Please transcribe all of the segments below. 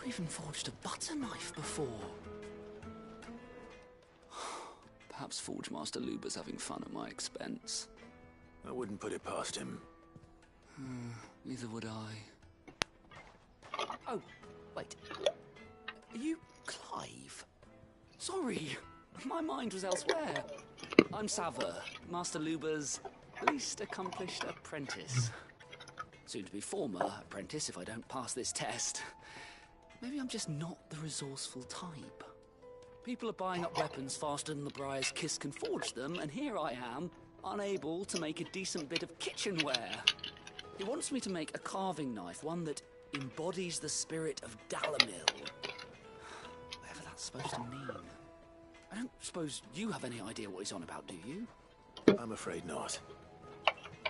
even forged a butter knife before. Perhaps Forge Master Luber's having fun at my expense. I wouldn't put it past him. Neither would I. Oh, wait. Are you Clive? Sorry, my mind was elsewhere. I'm Sava, Master Luber's least accomplished apprentice. Soon to be former apprentice if I don't pass this test. Maybe I'm just not the resourceful type. People are buying up weapons faster than the Briar's Kiss can forge them, and here I am, unable to make a decent bit of kitchenware. He wants me to make a carving knife, one that embodies the spirit of Dalamil. Whatever that's supposed to mean. I don't suppose you have any idea what he's on about, do you? I'm afraid not.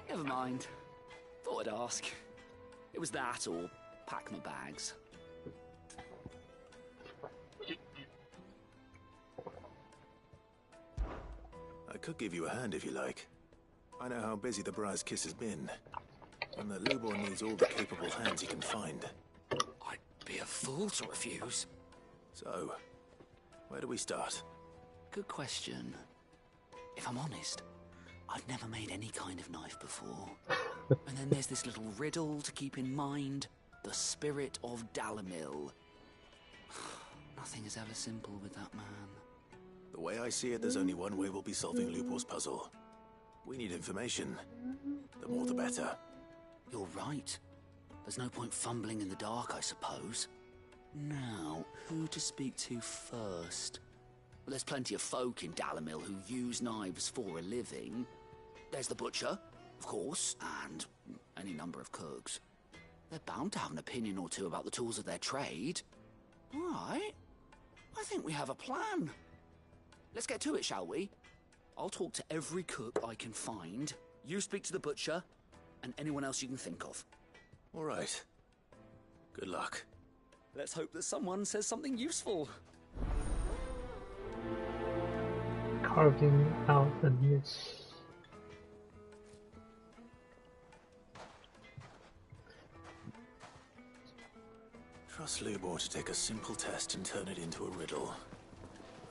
Never mind. Thought I'd ask. It was that or pack my bags. I could give you a hand if you like. I know how busy the Briar's Kiss has been, and that Lubor needs all the capable hands he can find. I'd be a fool to refuse. So, where do we start? Good question. If I'm honest, I've never made any kind of knife before. And then there's this little riddle to keep in mind. The spirit of Dalamil. Nothing is ever simple with that man. The way I see it, there's only one way we'll be solving Lubor's puzzle. We need information. The more the better. You're right. There's no point fumbling in the dark, I suppose. Now, who to speak to first? Well, there's plenty of folk in Dalamil who use knives for a living. There's the butcher, of course, and any number of cooks. They're bound to have an opinion or two about the tools of their trade. All right. I think we have a plan. Let's get to it, shall we? I'll talk to every cook I can find. You speak to the butcher, and anyone else you can think of. All right. Good luck. Let's hope that someone says something useful. Carving out a niche. Trust Lubor to take a simple test and turn it into a riddle.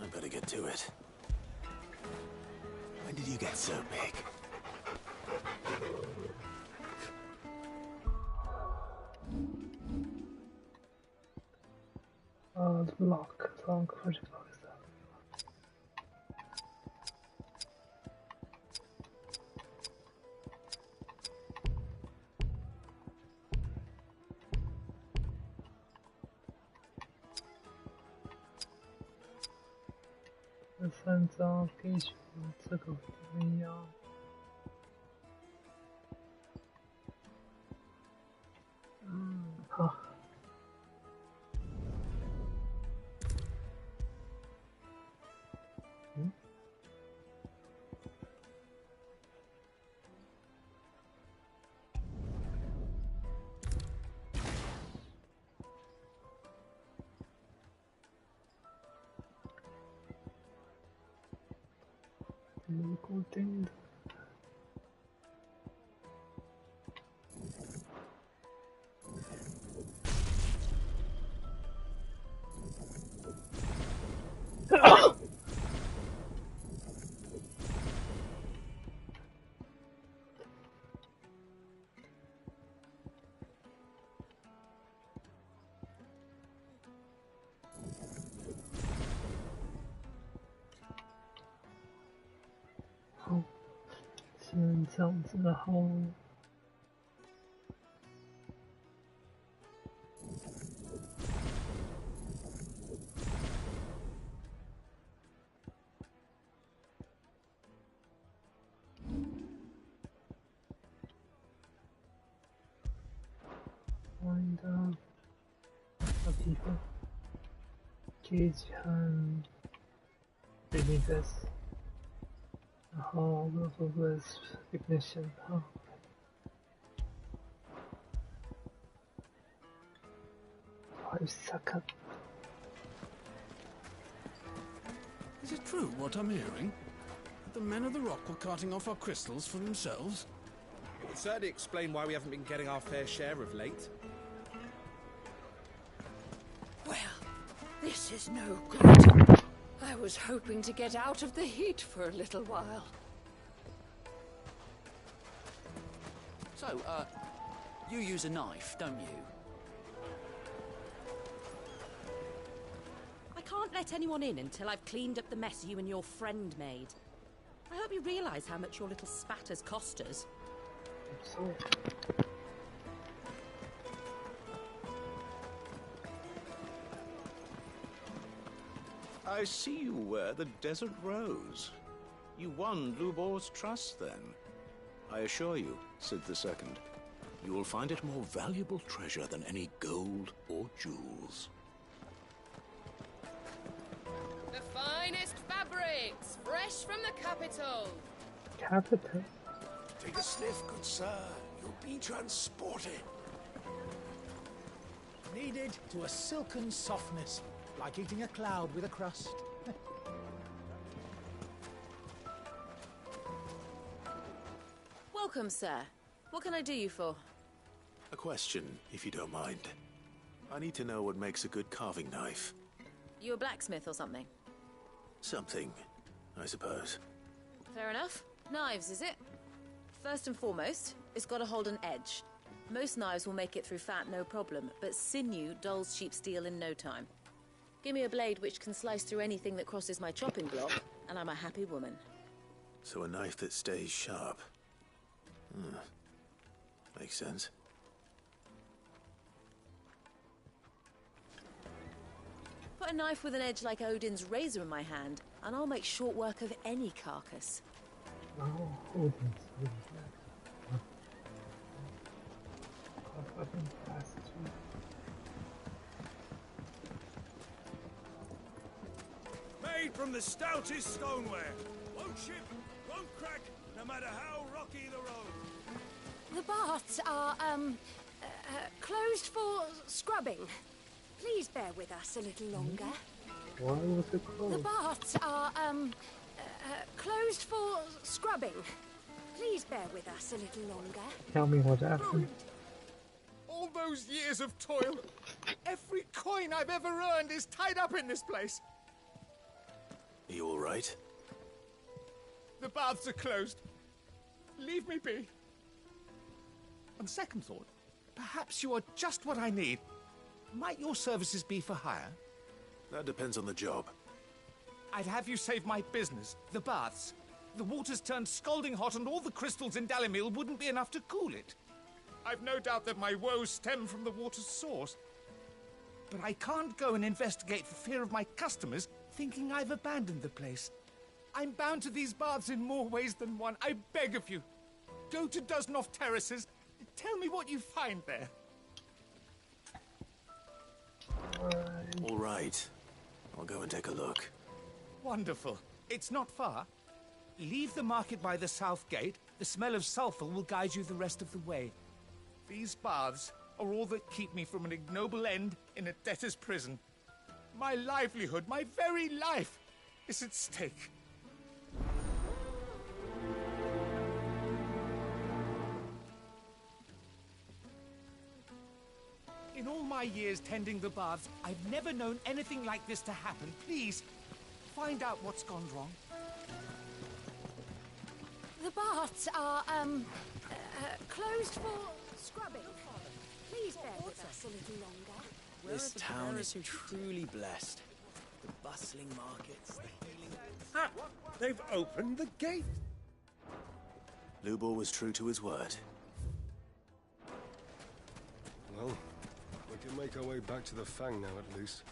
I better get to it. When did you get so big? The block, long vertical is that.3张给选这个不一样。好。固定的。好，先这样子，然后find the people gauge and remove this. 然后 move with ignition. 好。5 seconds. Is it true what I'm hearing? The men of the rock were carting off our crystals for themselves? It would certainly explain why we haven't been getting our fair share of late. This is no good. I was hoping to get out of the heat for a little while. So, you use a knife, don't you? I can't let anyone in until I've cleaned up the mess you and your friend made. I hope you realise how much your little spatters cost us. So, I see you wear the Desert Rose. You won Lubor's trust, then. I assure you, Sid II, you will find it more valuable treasure than any gold or jewels. The finest fabrics, fresh from the capital. capital. Take a sniff, good sir. You'll be transported. Kneaded to a silken softness, like eating a cloud with a crust. Welcome, sir. What can I do you for? A question, if you don't mind. I need to know what makes a good carving knife. You a blacksmith or something? Something, I suppose. Fair enough. Knives, is it? First and foremost, it's got to hold an edge. Most knives will make it through fat, no problem, but sinew dulls cheap steel in no time. Give me a blade which can slice through anything that crosses my chopping block, and I'm a happy woman. So a knife that stays sharp. Makes sense. Put a knife with an edge like Odin's razor in my hand, and I'll make short work of any carcass. Oh, Odin's really bad. Fucking fast. Made from the stoutest stoneware. Won't chip, won't crack, no matter how rocky the road. The baths are, closed for scrubbing. Please bear with us a little longer. Why was it The closed? baths are, closed for scrubbing. Please bear with us a little longer. Tell me what happened. All those years of toil, every coin I've ever earned is tied up in this place. Are you all right? The baths are closed. Leave me be. On second thought, perhaps you are just what I need. Might your services be for hire? That depends on the job. I'd have you save my business, the baths. The water's turned scalding hot and all the crystals in Dalimil wouldn't be enough to cool it. I've no doubt that my woes stem from the water's source. But I can't go and investigate for fear of my customers thinking I've abandoned the place. I'm bound to these baths in more ways than one. I beg of you. Go to Dusnoff Terraces. Tell me what you find there. All right. I'll go and take a look. Wonderful. It's not far. Leave the market by the south gate. The smell of sulphur will guide you the rest of the way. These baths are all that keep me from an ignoble end in a debtor's prison. My livelihood, my very life, is at stake. In all my years tending the baths, I've never known anything like this to happen. Please, find out what's gone wrong. The baths are, closed for scrubbing. Please bear with us a little longer. This town is truly blessed. The bustling markets, the healing... Ah, they've opened the gate. Lubor was true to his word. Well, we can make our way back to the Fang now, at least.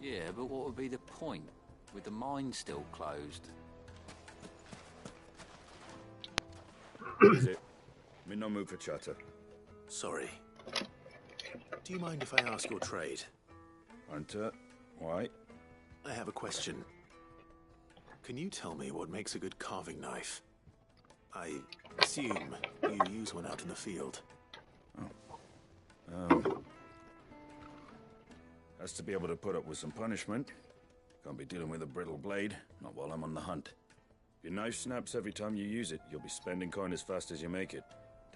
Yeah, but what would be the point, with the mine still closed? Is it? I'm in no mood for chatter. Sorry. Do you mind if I ask your trade? Hunter, why? I have a question. Can you tell me what makes a good carving knife? I assume you use one out in the field. Has to be able to put up with some punishment. Can't be dealing with a brittle blade, not while I'm on the hunt. If your knife snaps every time you use it, you'll be spending coin as fast as you make it.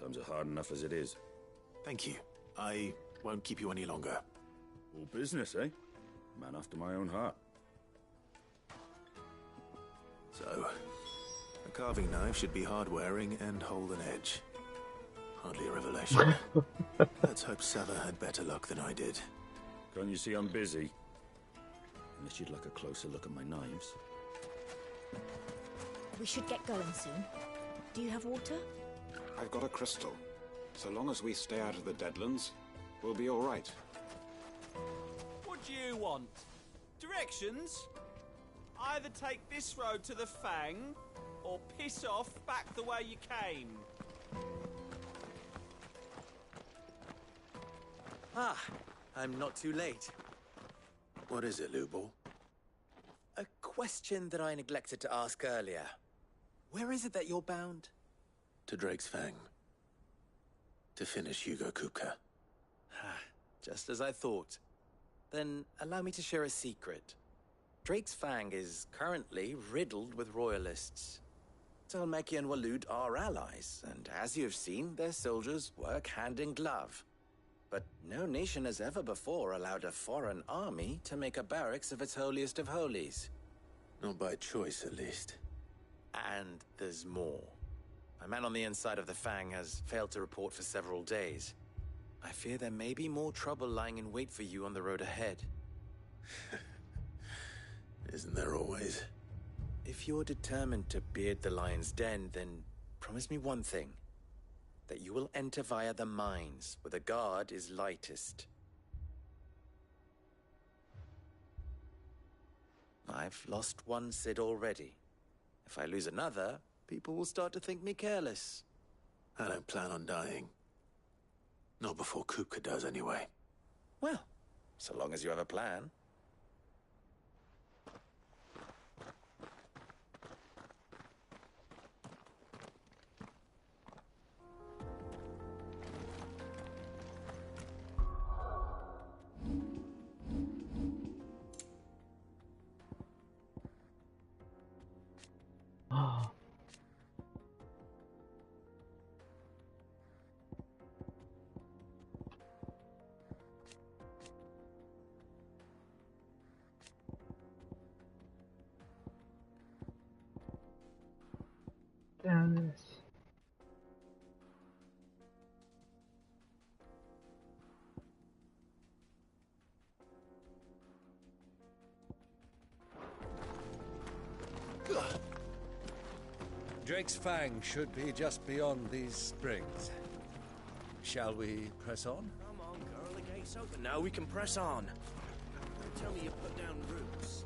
Times are hard enough as it is. Thank you. I won't keep you any longer. All business, eh? Man after my own heart. So, a carving knife should be hard-wearing and hold an edge. Hardly a revelation. Let's hope Sava had better luck than I did. Can't you see I'm busy? Unless you'd like a closer look at my knives. We should get going soon. Do you have water? I've got a crystal. So long as we stay out of the Deadlands, we'll be all right. What do you want? Directions? Either take this road to the Fang, or piss off back the way you came. Ah, I'm not too late. What is it, Lubor? A question that I neglected to ask earlier. Where is it that you're bound? To Drake's Fang. To finish Hugo Kupka. Just as I thought. Then allow me to share a secret. Drake's Fang is currently riddled with royalists. Talmeki and Walud are allies, and as you've seen, their soldiers work hand in glove. But no nation has ever before allowed a foreign army to make a barracks of its holiest of holies. Not by choice, at least. And there's more. A man on the inside of the Fang has failed to report for several days. I fear there may be more trouble lying in wait for you on the road ahead. Isn't there always? If you're determined to beard the lion's den, then promise me one thing. That you will enter via the mines, where the guard is lightest. I've lost one Cid already. If I lose another, people will start to think me careless. I don't plan on dying. Not before Kupka does, anyway. Well, so long as you have a plan. Dennis. Drake's Fang should be just beyond these springs. Shall we press on? Come on, girl, the gate's open now. We can press on. Don't tell me you put down roots.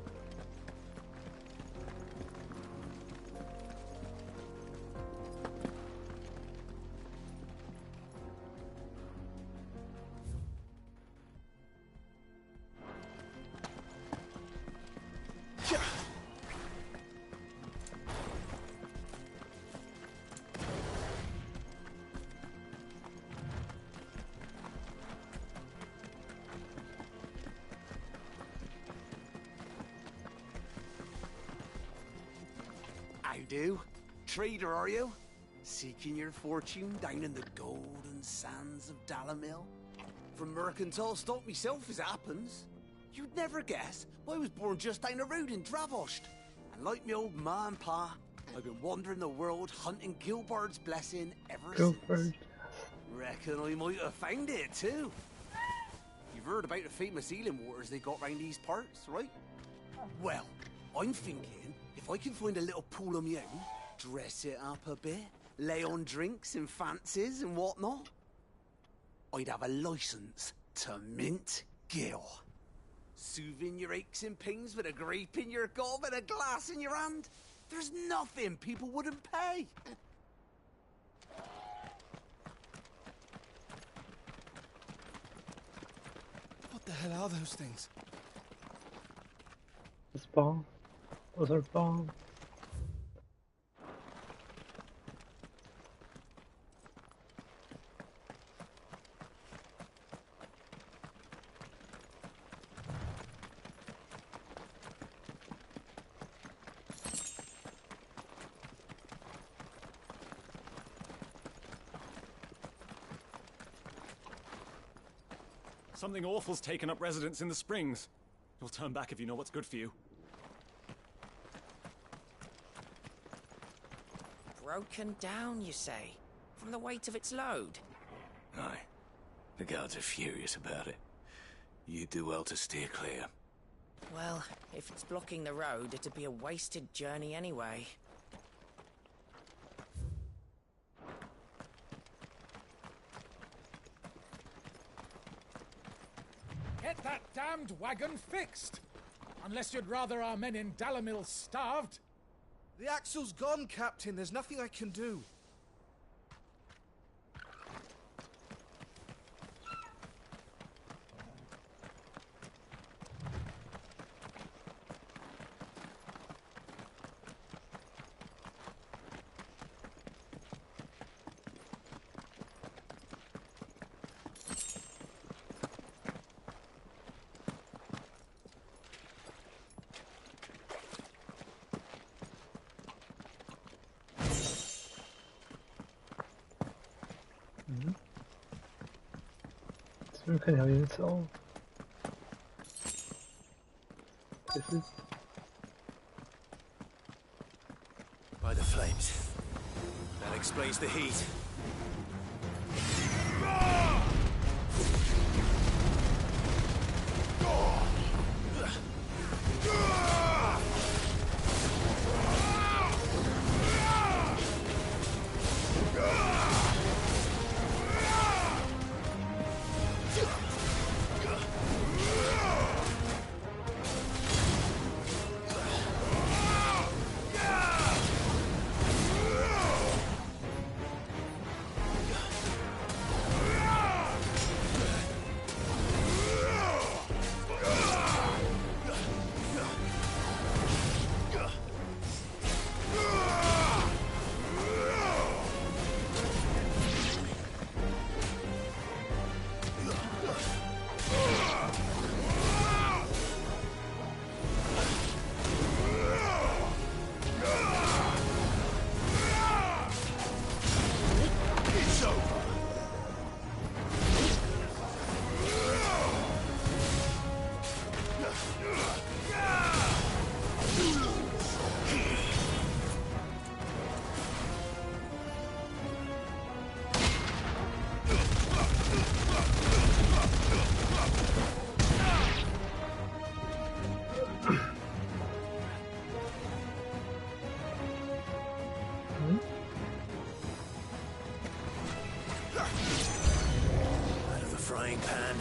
Do? Trader, are you? Seeking your fortune down in the golden sands of Dalamil? From mercantile stock myself, as it happens. You'd never guess, I was born just down the road in Dravost. And like me old ma and pa, I've been wandering the world hunting Gilbard's blessing ever since. Reckon I might have found it, too. You've heard about the famous healing waters they got round these parts, right? Well, I'm thinking, if I can find a little pool of my own, dress it up a bit, lay on drinks and fancies and whatnot, I'd have a license to mint Gil. Soothing your aches and pains with a grape in your gob and a glass in your hand. There's nothing people wouldn't pay. What the hell are those things? It's bomb. Those are bombs. Something awful's taken up residence in the springs. We'll turn back if you know what's good for you. Broken down, you say? From the weight of its load? Aye. The guards are furious about it. You do well to steer clear. Well, if it's blocking the road, it'd be a wasted journey anyway. Get that damned wagon fixed! Unless you'd rather our men in Dalamil starved. The axle's gone, Captain. There's nothing I can do.这边看起来有点早。这是 By the flames. That explains the heat. Out of the frying pan.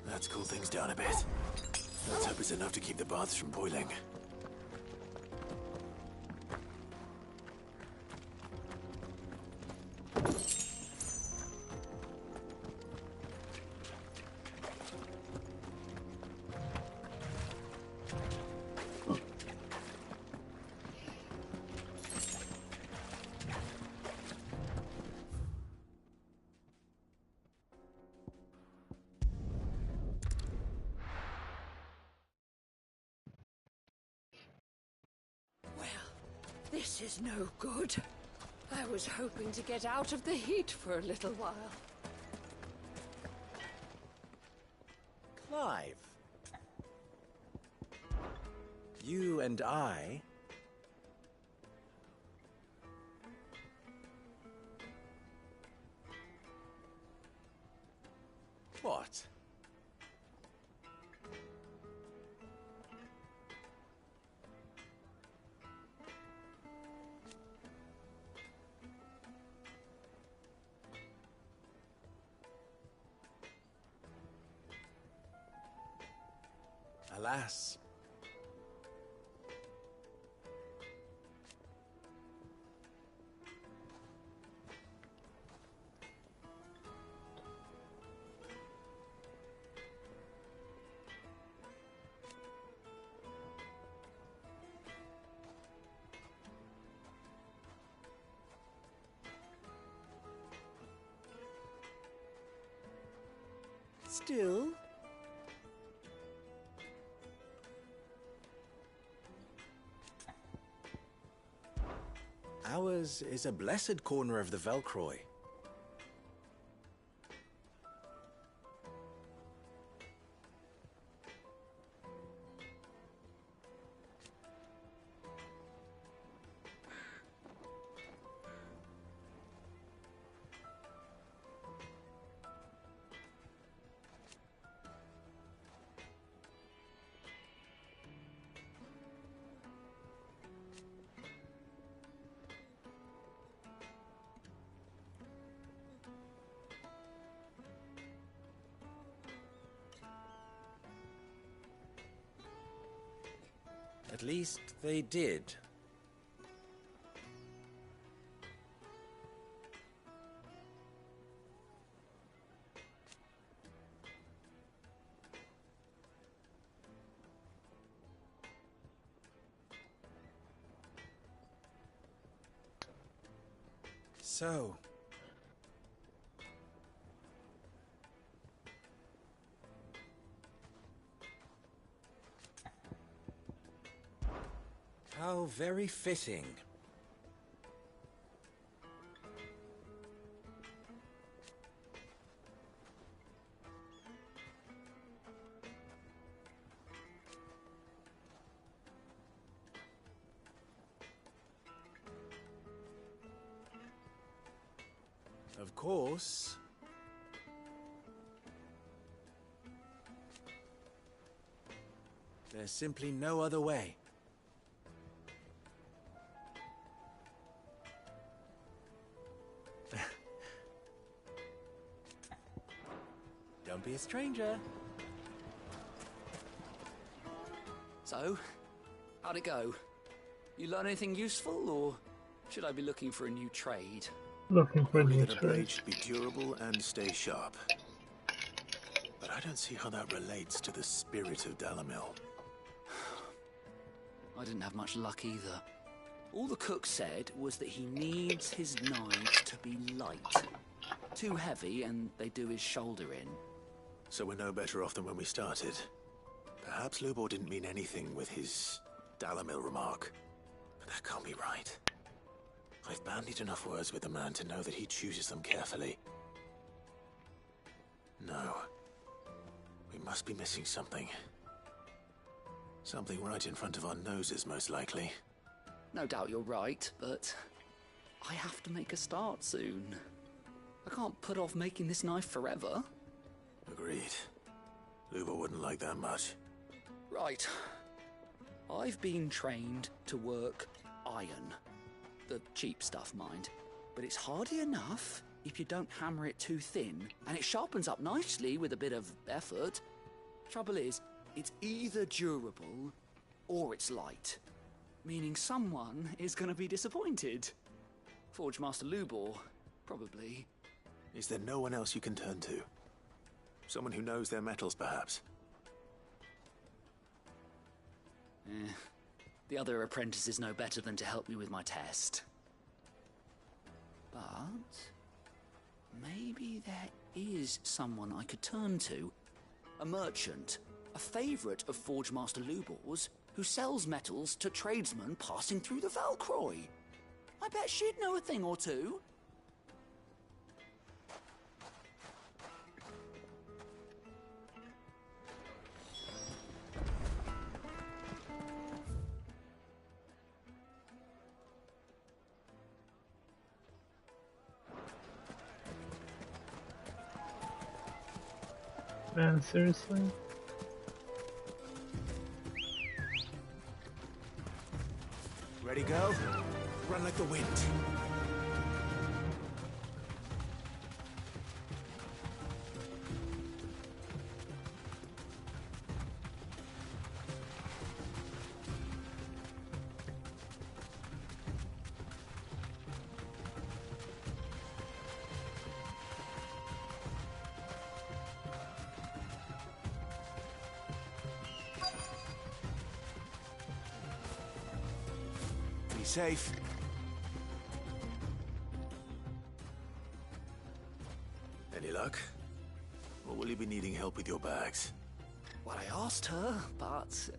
Let's cool things down a bit. Let's hope it's enough to keep the baths from boiling. This is no good. I was hoping to get out of the heat for a little while. Clive. You and I... Alas. Still? Ours is a blessed corner of the Velcroy. At least they did. So, how very fitting. Of course. There's simply no other way. Don't be a stranger. So, how'd it go? You learn anything useful, or should I be looking for a new trade? Looking for a Only new that a blade trade. should be durable and stay sharp. But I don't see how that relates to the spirit of Dalamil. I didn't have much luck either. All the cook said was that he needs his knives to be light. Too heavy and they do his shoulder in. So we're no better off than when we started. Perhaps Lubor didn't mean anything with his Dalamil remark. But that can't be right. I've bandied enough words with the man to know that he chooses them carefully. No. We must be missing something. Something right in front of our noses, most likely. No doubt you're right, but I have to make a start soon. I can't put off making this knife forever. Agreed. Lubor wouldn't like that much. Right. I've been trained to work iron. The cheap stuff, mind. But it's hardy enough if you don't hammer it too thin, and it sharpens up nicely with a bit of effort. Trouble is, it's either durable or it's light. Meaning someone is going to be disappointed. Forge Master Lubor, probably. Is there no one else you can turn to? Someone who knows their metals, perhaps? The other apprentices know better than to help me with my test. But maybe there is someone I could turn to. A merchant, a favourite of Forge Master Lubor's, who sells metals to tradesmen passing through the Velcroy. I bet she'd know a thing or two. Man, seriously? Ready, go? Run like the wind. safe. Any luck? Or will you be needing help with your bags? Well, I asked her, but...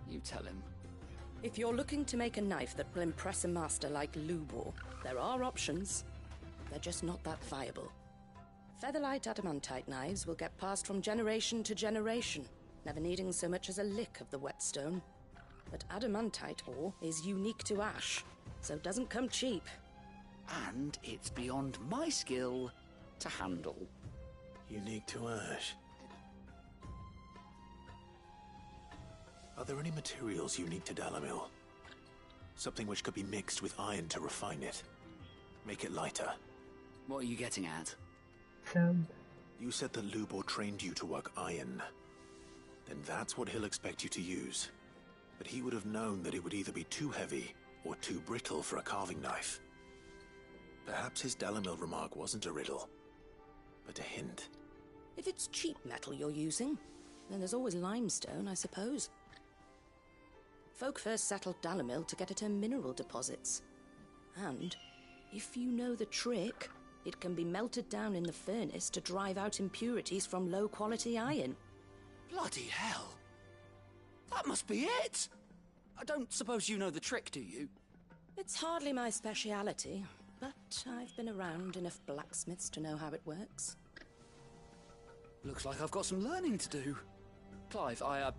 you tell him. If you're looking to make a knife that will impress a master like Lubor, there are options. They're just not that viable. Featherlight adamantite knives will get passed from generation to generation, never needing so much as a lick of the whetstone. But adamantite ore is unique to ash, so it doesn't come cheap. And it's beyond my skill to handle. Unique to ash. Are there any materials unique to Dalamil? Something which could be mixed with iron to refine it. Make it lighter. What are you getting at? Sand. You said that Lubor trained you to work iron. Then that's what he'll expect you to use. But he would have known that it would either be too heavy or too brittle for a carving knife. Perhaps his Dalamil remark wasn't a riddle, but a hint. If it's cheap metal you're using, then there's always limestone, I suppose. Folk first settled Dalamil to get at her mineral deposits. And, if you know the trick, it can be melted down in the furnace to drive out impurities from low-quality iron. Bloody hell! That must be it! I don't suppose you know the trick, do you? It's hardly my speciality, but I've been around enough blacksmiths to know how it works. Looks like I've got some learning to do. Clive, I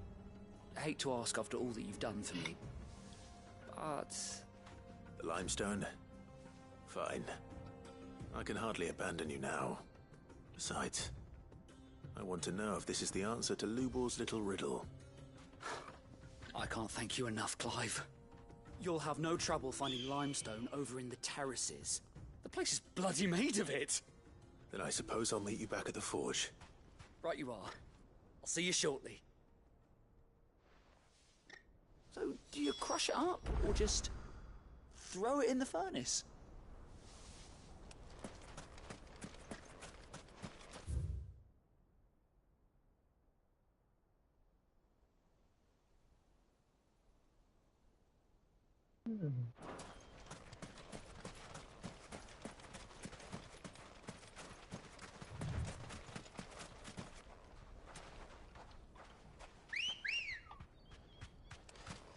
hate to ask after all that you've done for me, but... The limestone? Fine. I can hardly abandon you now. Besides, I want to know if this is the answer to Lubor's little riddle. I can't thank you enough, Clive. You'll have no trouble finding limestone over in the terraces. The place is bloody made of it. Then I suppose I'll meet you back at the forge. Right you are. I'll see you shortly. So, do you crush it up, or just throw it in the furnace?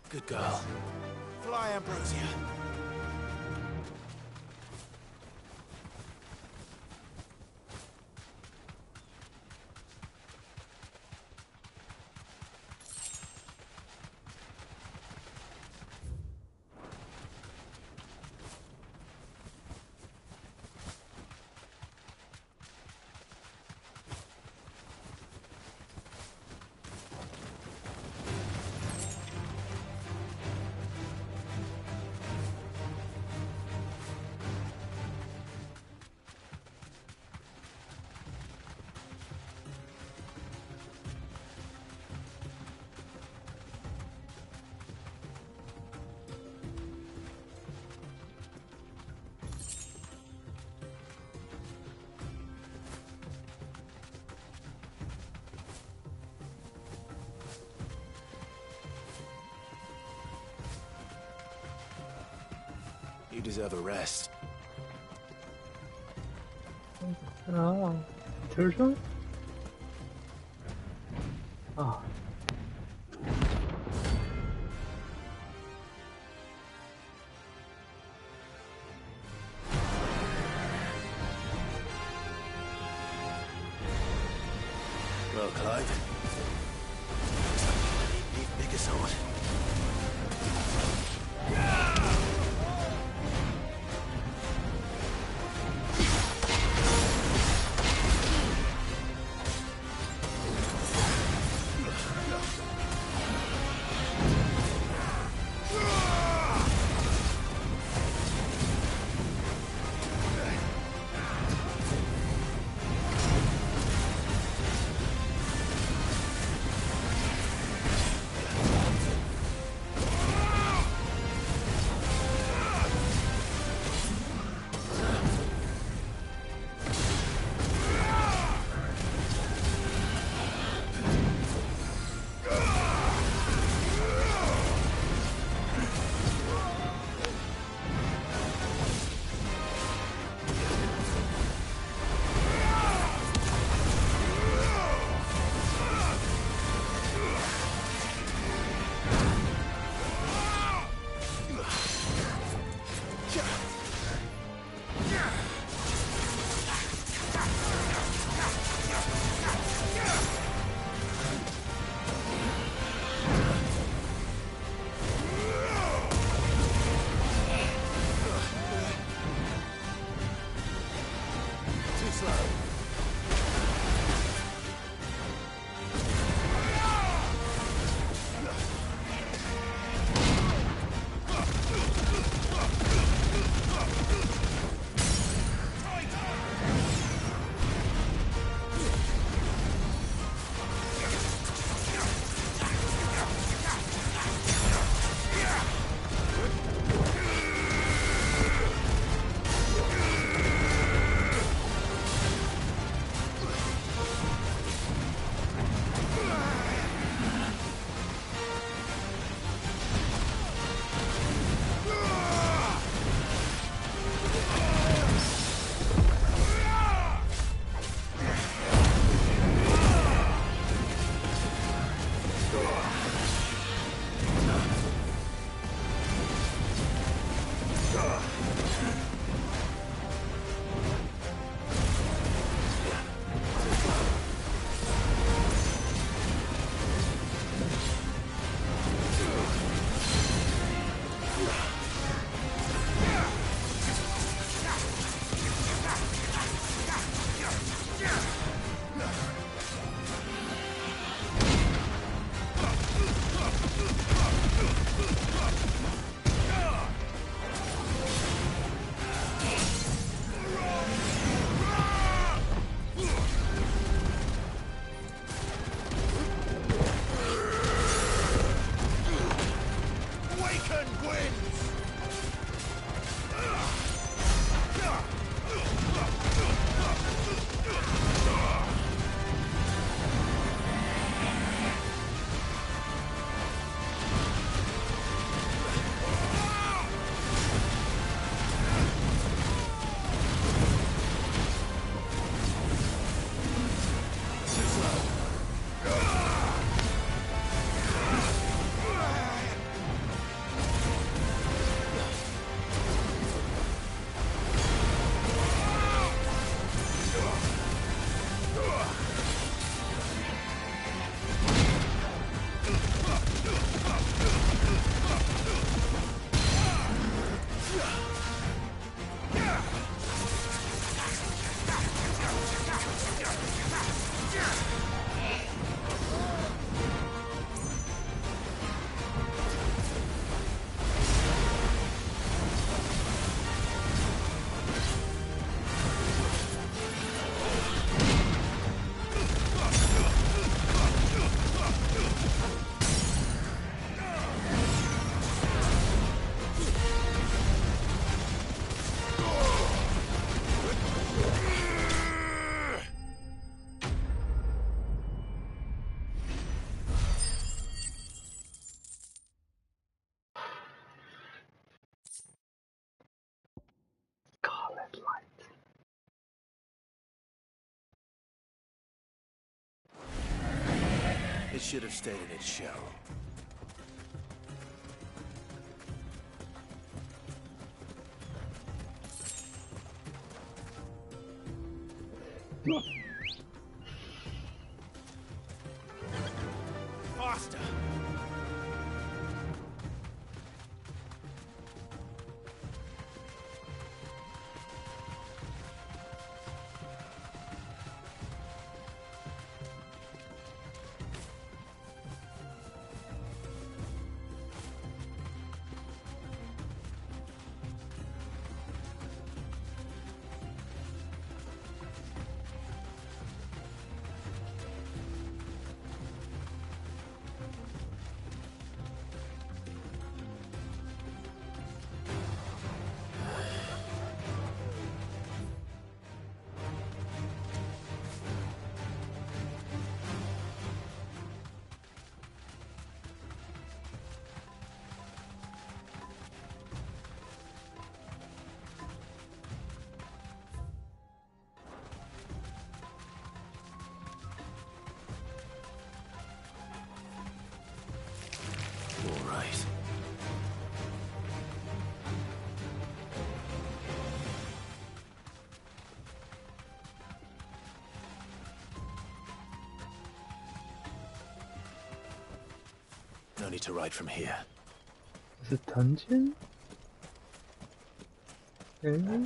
Good girl. Fly, Ambrosia. You deserve a rest. 아, 절정? 아. Well, Clive. Looks like you need bigger sword. It should have stayed in its shell. Faster! All right. No need to ride from here. Is it dungeon? Okay.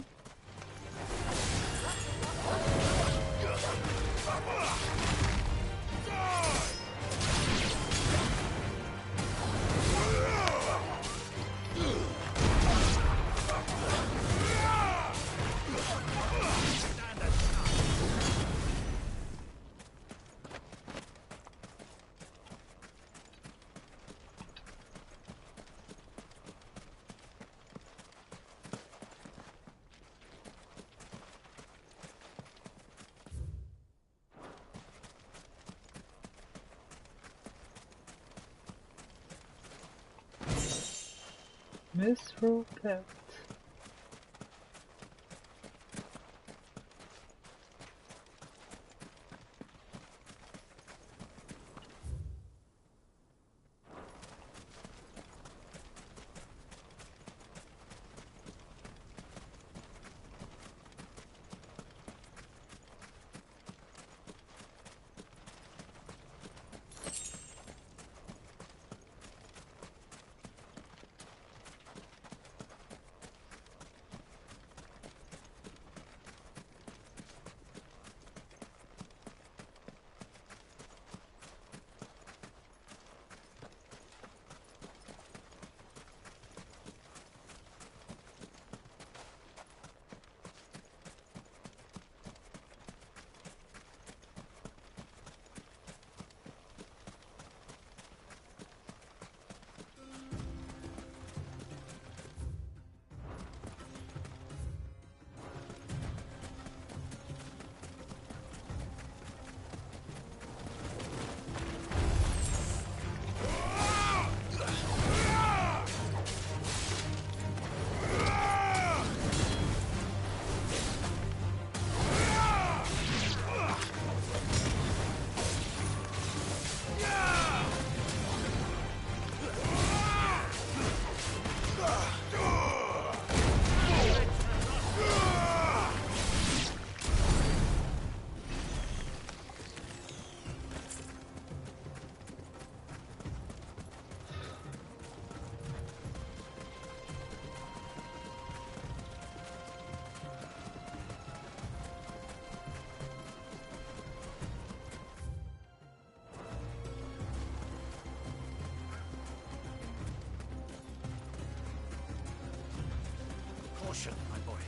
Miss Rocket. Caution, my boy.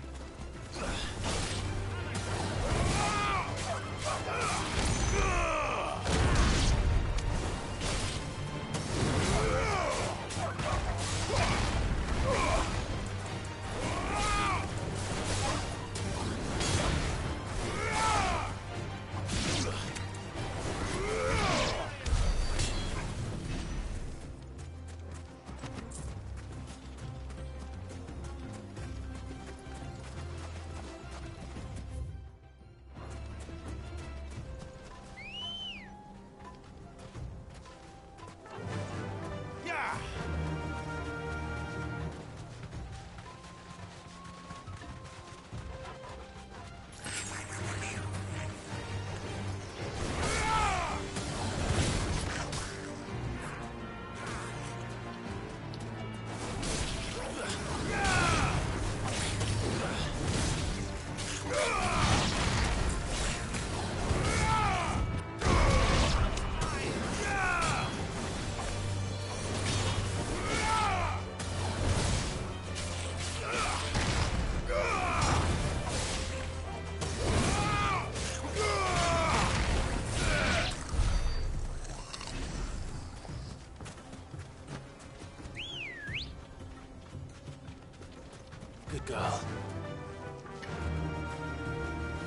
Good girl.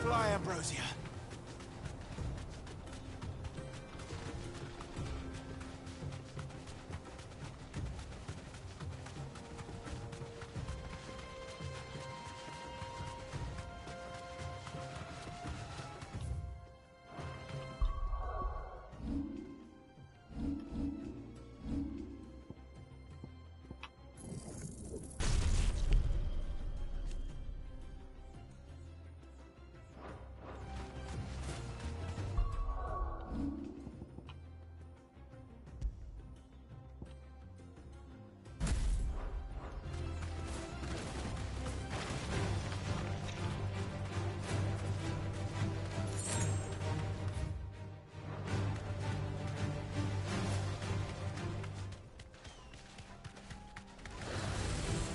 Fly, Ambrosia.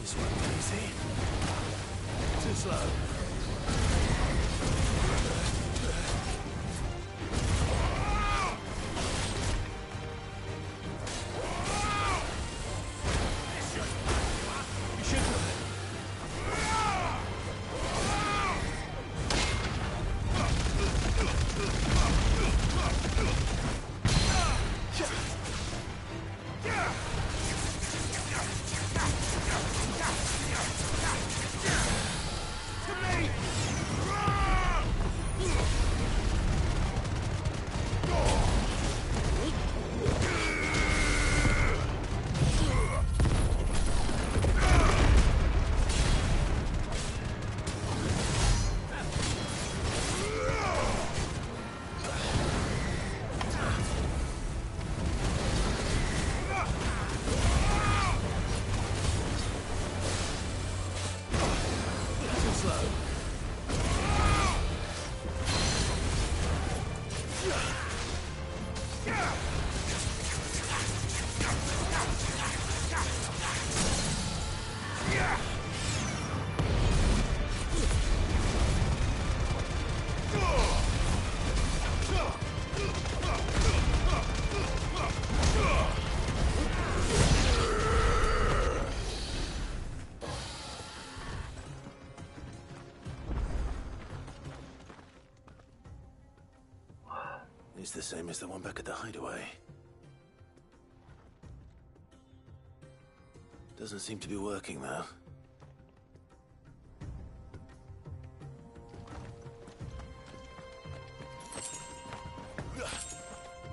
This one easy. Too slow. It's the same as the one back at the hideaway. Doesn't seem to be working, though.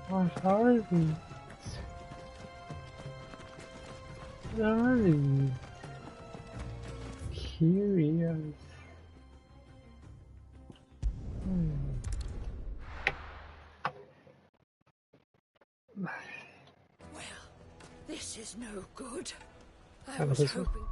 What are these? What are these? Curious. This is no good. I Have was this one. hoping.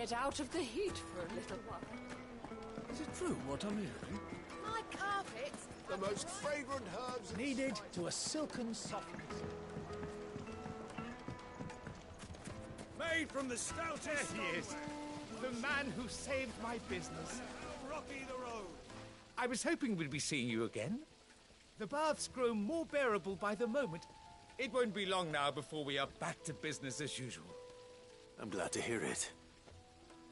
get out of the heat for a little while. Is it true what I'm hearing? My carpets. The most fragrant herbs Needed to a silken softness. Made from the stoutest. There he is. The man who saved my business. rocky the road. I was hoping we'd be seeing you again. The baths grow more bearable by the moment. It won't be long now before we are back to business as usual. I'm glad to hear it.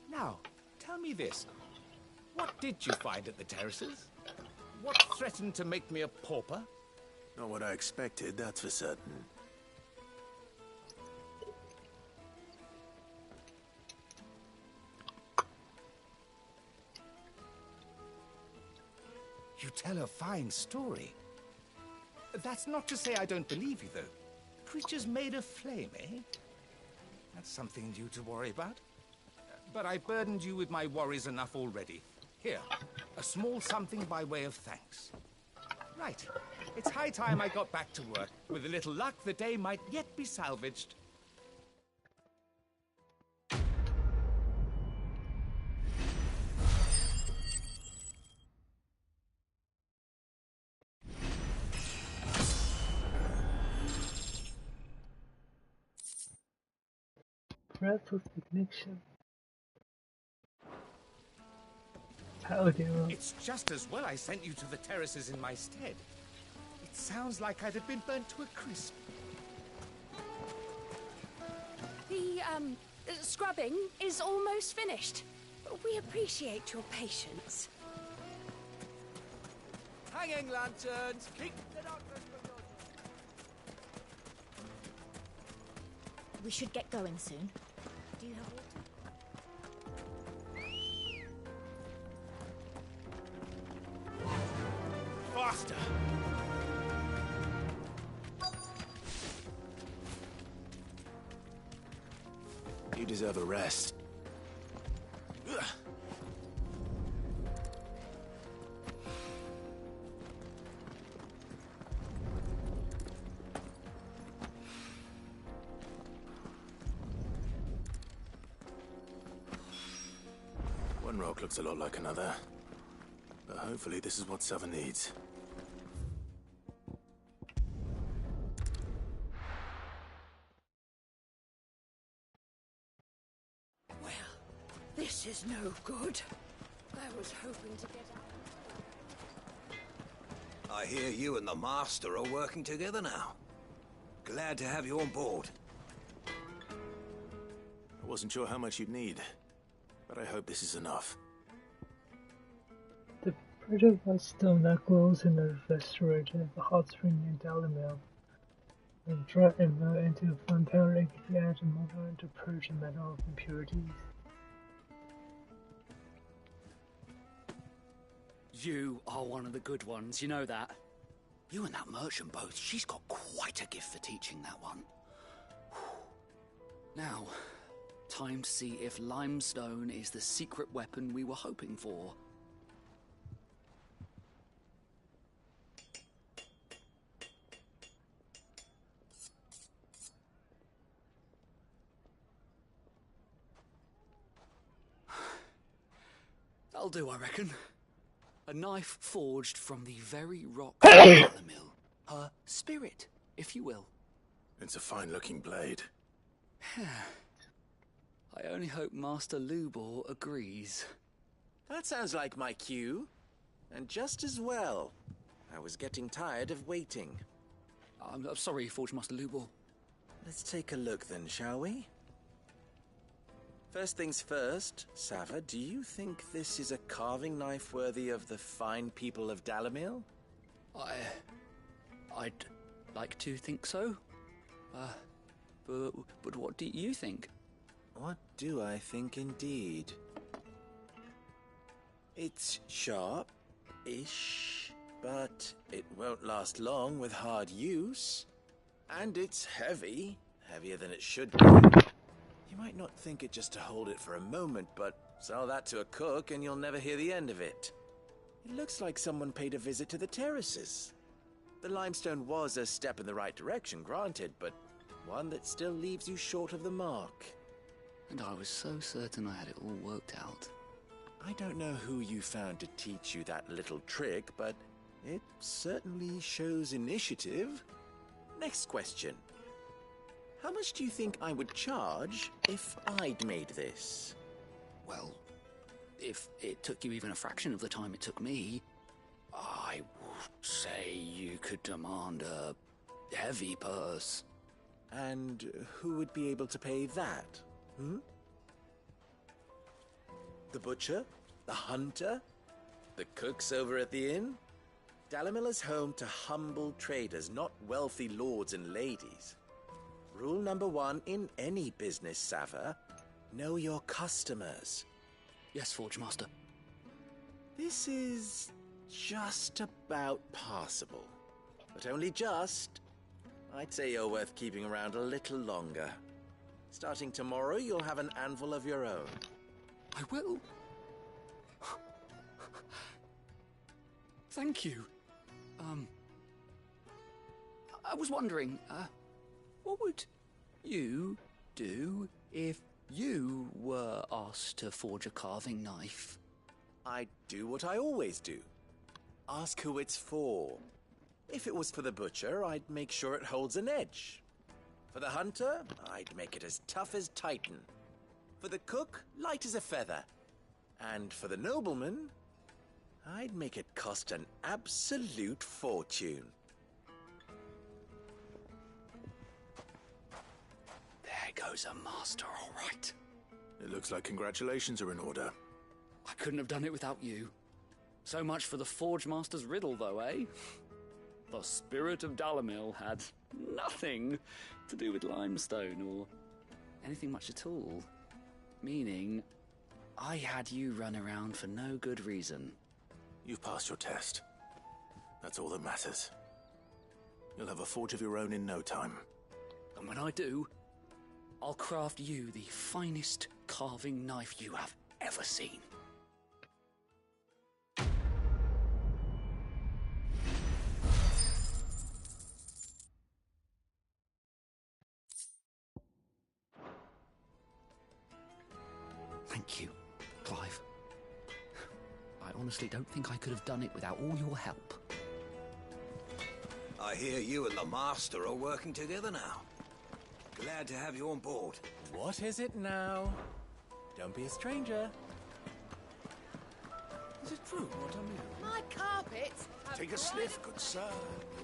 Now, tell me this. What did you find at the terraces? What threatened to make me a pauper? Not what I expected, that's for certain. You tell a fine story. That's not to say I don't believe you, though. Creatures made of flame, eh? That's something new to worry about. But I burdened you with my worries enough already. Here, a small something by way of thanks. Right. It's high time I got back to work. With a little luck, the day might yet be salvaged. Breath of ignition. How do you... It's just as well I sent you to the terraces in my stead. It sounds like I'd have been burnt to a crisp. The, scrubbing is almost finished. We appreciate your patience. Hanging lanterns, keep the darkness from your... We should get going soon. Do you have water? Faster! You deserve a rest. Ugh. One rock looks a lot like another, but hopefully this is what Sava needs. This is no good. I was hoping to get out. I hear you and the Master are working together now. Glad to have you on board. I wasn't sure how much you'd need, but I hope this is enough. The bridge of white stone that glows in the restoration of the hot spring near Dalamil. When dry and melt into a fine powder, it can be added to mortar to purge the metal of impurities. You are one of the good ones, you know that. You and that merchant both, she's got quite a gift for teaching that one. Now, time to see if limestone is the secret weapon we were hoping for. That'll do, I reckon. A knife forged from the very rock of Dalamil. Her spirit, if you will. It's a fine-looking blade. I only hope Master Lubor agrees. That sounds like my cue. And just as well. I was getting tired of waiting. I'm sorry, Forge Master Lubor. Let's take a look then, shall we? First things first, Sava, do you think this is a carving knife worthy of the fine people of Dalamil? I'd like to think so. But what do you think? What do I think indeed? It's sharp-ish, but it won't last long with hard use. And it's heavy, heavier than it should be. You might not think it just to hold it for a moment, but sell that to a cook and you'll never hear the end of it. It looks like someone paid a visit to the terraces. The limestone was a step in the right direction, granted, but one that still leaves you short of the mark. And I was so certain I had it all worked out. I don't know who you found to teach you that little trick, but it certainly shows initiative. Next question. How much do you think I would charge if I'd made this? Well, if it took you even a fraction of the time it took me, I would say you could demand a heavy purse. And who would be able to pay that? Hmm? The butcher? The hunter? The cooks over at the inn? Dalimil is home to humble traders, not wealthy lords and ladies. Rule number 1 in any business, Sava: know your customers. Yes, Forge Master. This is just about passable. But only just. I'd say you're worth keeping around a little longer. Starting tomorrow, you'll have an anvil of your own. I will. Thank you. I was wondering, what would you do if you were asked to forge a carving knife? I'd do what I always do. Ask who it's for. If it was for the butcher, I'd make sure it holds an edge. For the hunter, I'd make it as tough as Titan. For the cook, light as a feather. And for the nobleman, I'd make it cost an absolute fortune. There goes a master, all right. It looks like congratulations are in order. I couldn't have done it without you. So much for the Forge Master's riddle, though, eh? The spirit of Dalimil had nothing to do with limestone or anything much at all. Meaning, I had you run around for no good reason. You've passed your test. That's all that matters. You'll have a forge of your own in no time. And when I do, I'll craft you the finest carving knife you have ever seen. Thank you, Clive. I honestly don't think I could have done it without all your help. I hear you and the Master are working together now. Glad to have you on board. What is it now? Don't be a stranger. Is it true what I'm hearing? My carpets have Take a sniff, good sir.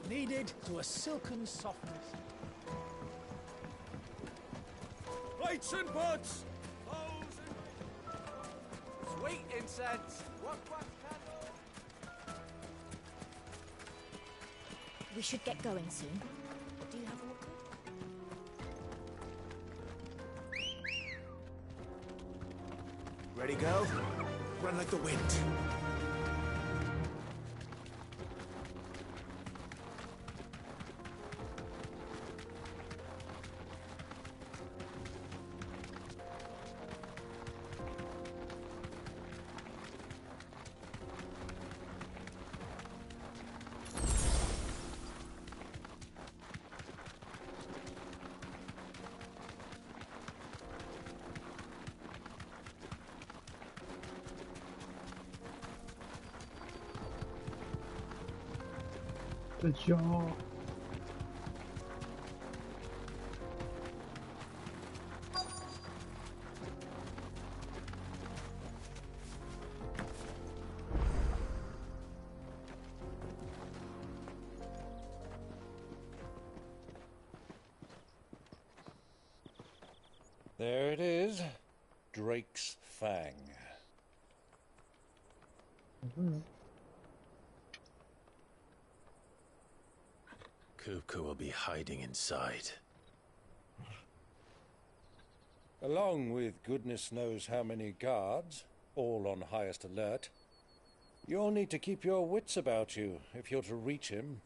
Kneaded to a silken softness. Lights and buds! Sweet incense! What candle? We should get going soon. Do you have a walker? Ready, go? Run like the wind. The jaw. There it is. Drake's Fang. Kupka will be hiding inside. Along with goodness knows how many guards, all on highest alert. You'll need to keep your wits about you if you're to reach him.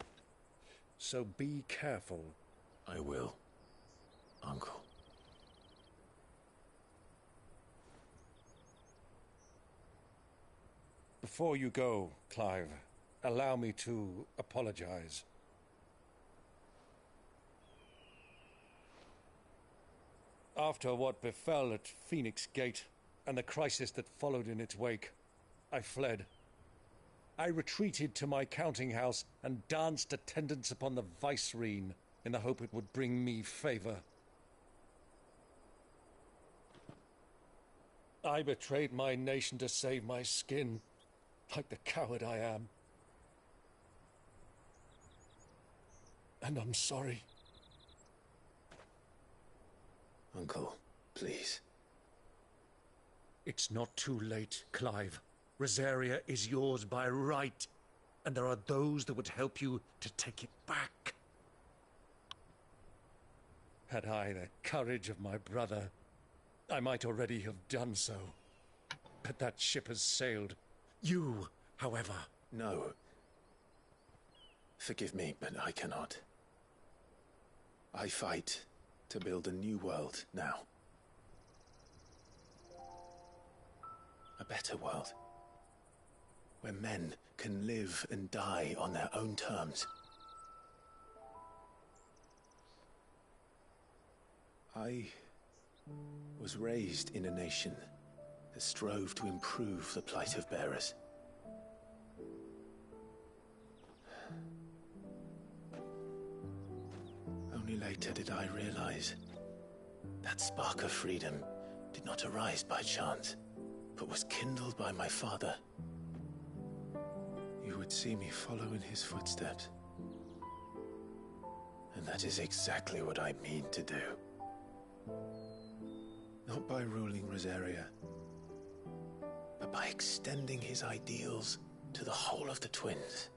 So be careful. I will, Uncle. Before you go, Clive, allow me to apologize. After what befell at Phoenix Gate, and the crisis that followed in its wake, I fled. I retreated to my counting house and danced attendance upon the vicereine in the hope it would bring me favor. I betrayed my nation to save my skin, like the coward I am. And I'm sorry. Uncle, please. It's not too late, Clive. Rosaria is yours by right, and there are those that would help you to take it back. Had I the courage of my brother, I might already have done so. But that ship has sailed. You, however... No. Forgive me, but I cannot. I fight to build a new world now. A better world. Where men can live and die on their own terms. I was raised in a nation that strove to improve the plight of bearers. Only later did I realize that spark of freedom did not arise by chance, but was kindled by my father. You would see me follow in his footsteps. And that is exactly what I mean to do. Not by ruling Rosaria, but by extending his ideals to the whole of the twins.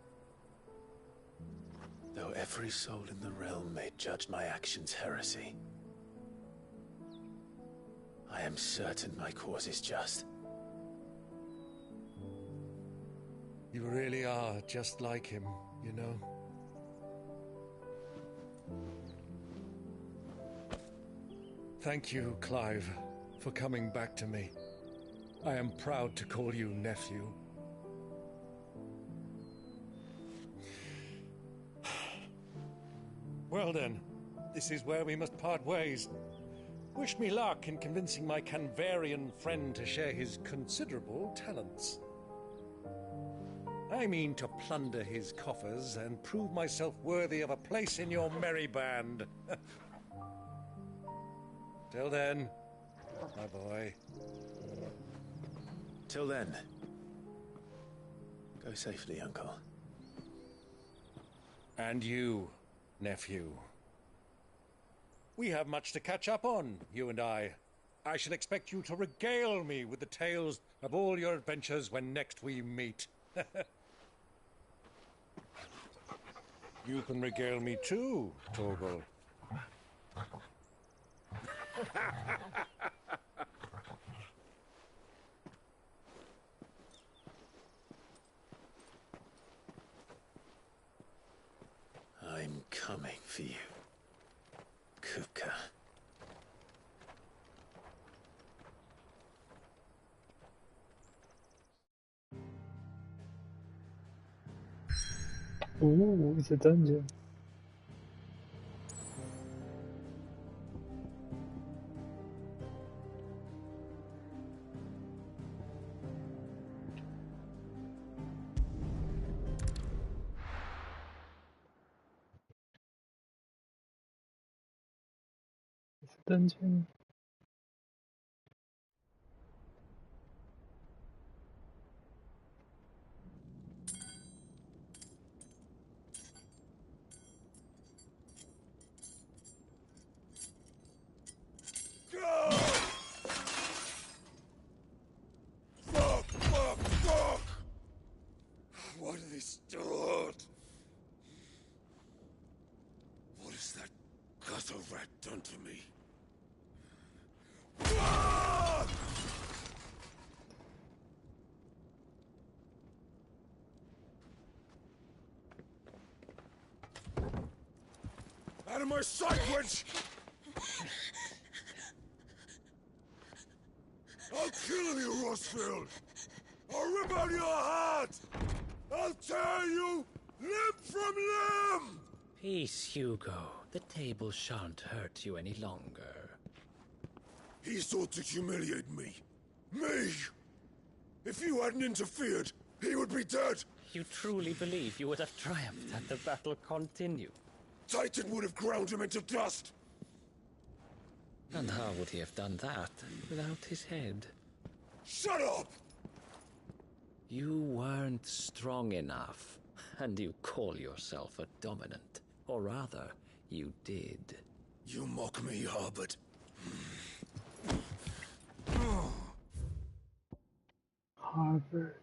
Though every soul in the realm may judge my actions heresy, I am certain my cause is just. You really are just like him, you know. Thank you, Clive, for coming back to me. I am proud to call you nephew. Well then, this is where we must part ways. Wish me luck in convincing my Canvarian friend to share his considerable talents. I mean to plunder his coffers and prove myself worthy of a place in your merry band. Till then, my boy. Till then, go safely, Uncle. And you, nephew. We have much to catch up on, you and I. I shall expect you to regale me with the tales of all your adventures when next we meet. You can regale me too, Torgal. I'm coming for you, Kupka. Ooh, it's a dungeon. It's a dungeon. Fuck! What have they stored? What has that gutter rat done to me? Fuck! Out of my sight, witch! I'll kill you, Rossfield! I'll rip out your heart! I'll tear you limb from limb! Peace, Hugo. The table shan't hurt you any longer. He sought to humiliate me. Me! If you hadn't interfered, he would be dead! You truly believe you would have triumphed had the battle continued? Titan would have ground him into dust! And how would he have done that without his head? Shut up! You weren't strong enough, and you call yourself a dominant. Or rather, you did. You mock me, Harbert. Harvard.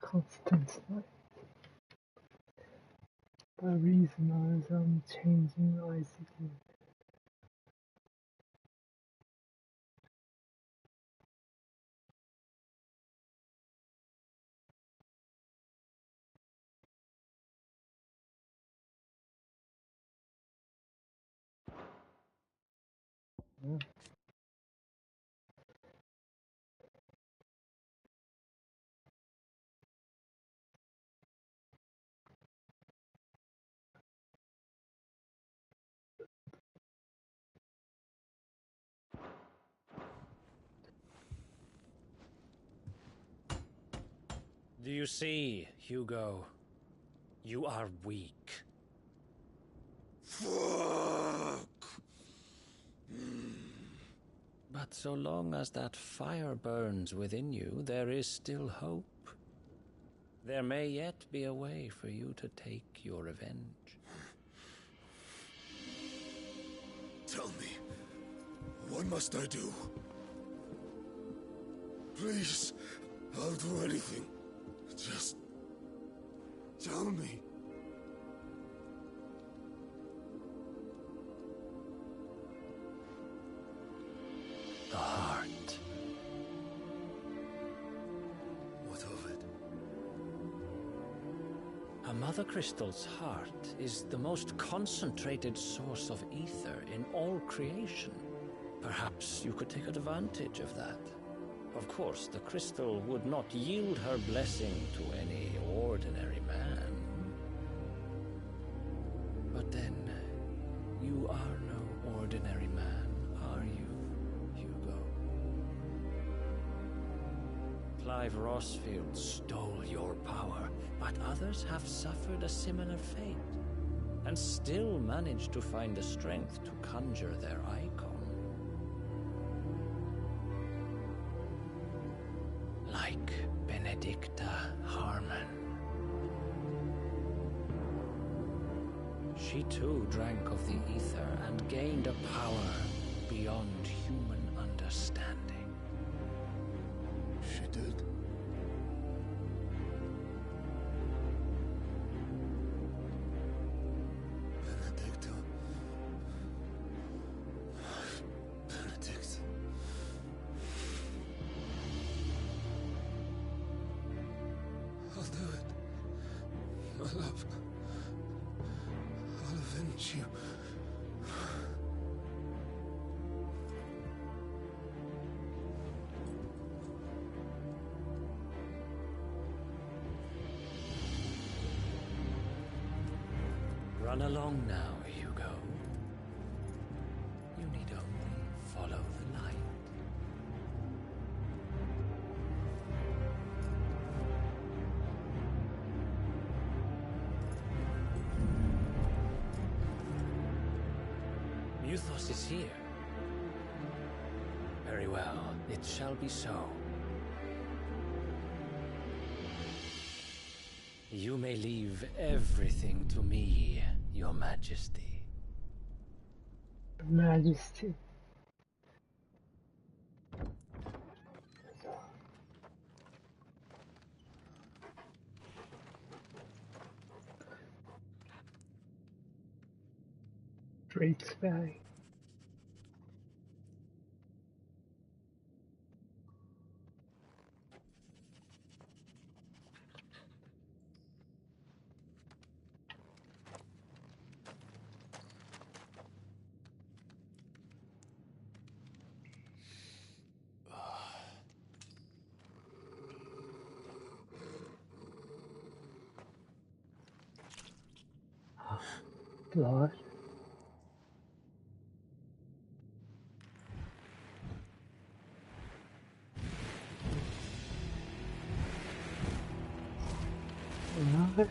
Constant life. By reason as I'm changing ICT. Yeah. Do you see, Hugo? You are weak. Fuck! But so long as that fire burns within you, there is still hope. There may yet be a way for you to take your revenge. Tell me, what must I do? Please, I'll do anything. Just tell me. The heart. What of it? A Mother Crystal's heart is the most concentrated source of ether in all creation. Perhaps you could take advantage of that. Of course, the crystal would not yield her blessing to any ordinary man. But then, you are no ordinary man, are you, Hugo? Clive Rossfield stole your power, but others have suffered a similar fate, and still managed to find the strength to conjure their icon. Like Benedicta Harmon. She too drank of the ether and gained a power beyond human understanding. She did? Benedicta. Benedict. I'll do it. My love. I'll avenge you. Run along now, Hugo. You need only follow the light. Muthos is here. Very well, it shall be so. You may leave everything to me, Your Majesty. Majesty. Great sky. Light. Nice.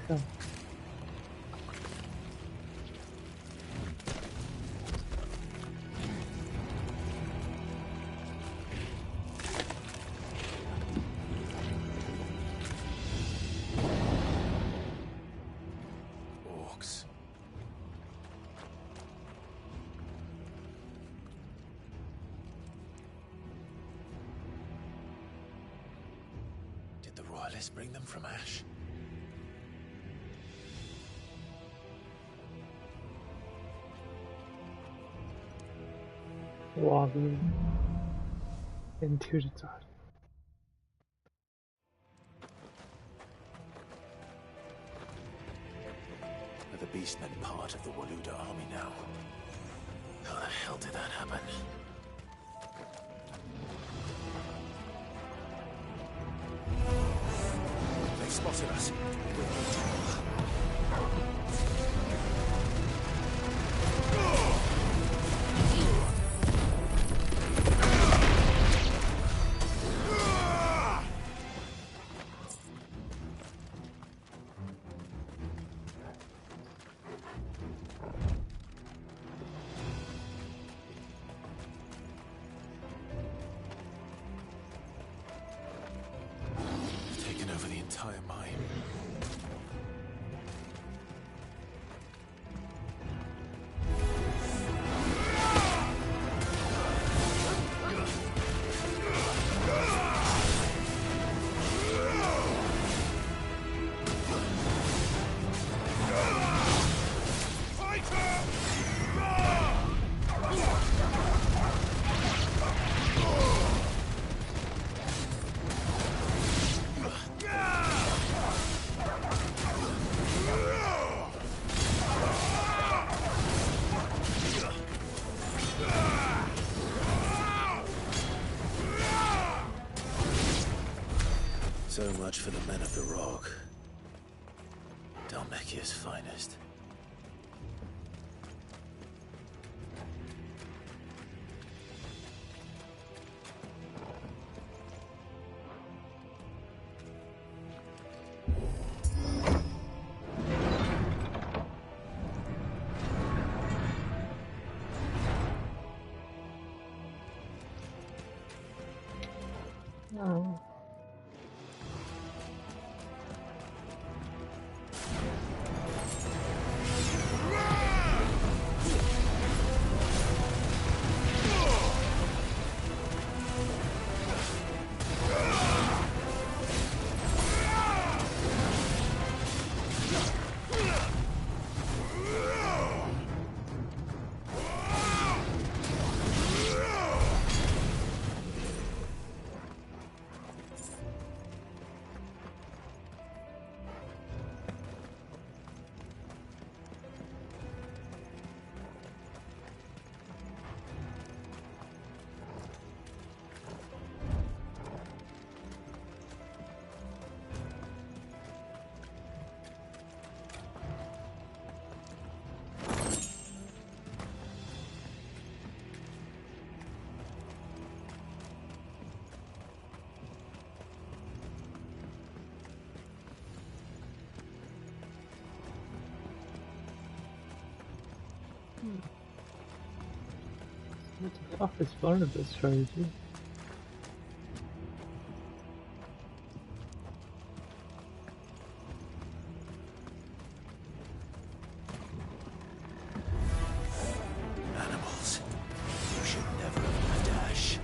Orcs. Did the royalists bring them from Ash? Walking into the dark. Are the beastmen part of the Waluda army now? How the hell did that happen? They spotted us. Taken over the entire mine. So much for the men of the rock. Dalmekia's finest. Oh. What the fuck is Barnabas trying to do? Animals. You should never have left Ash.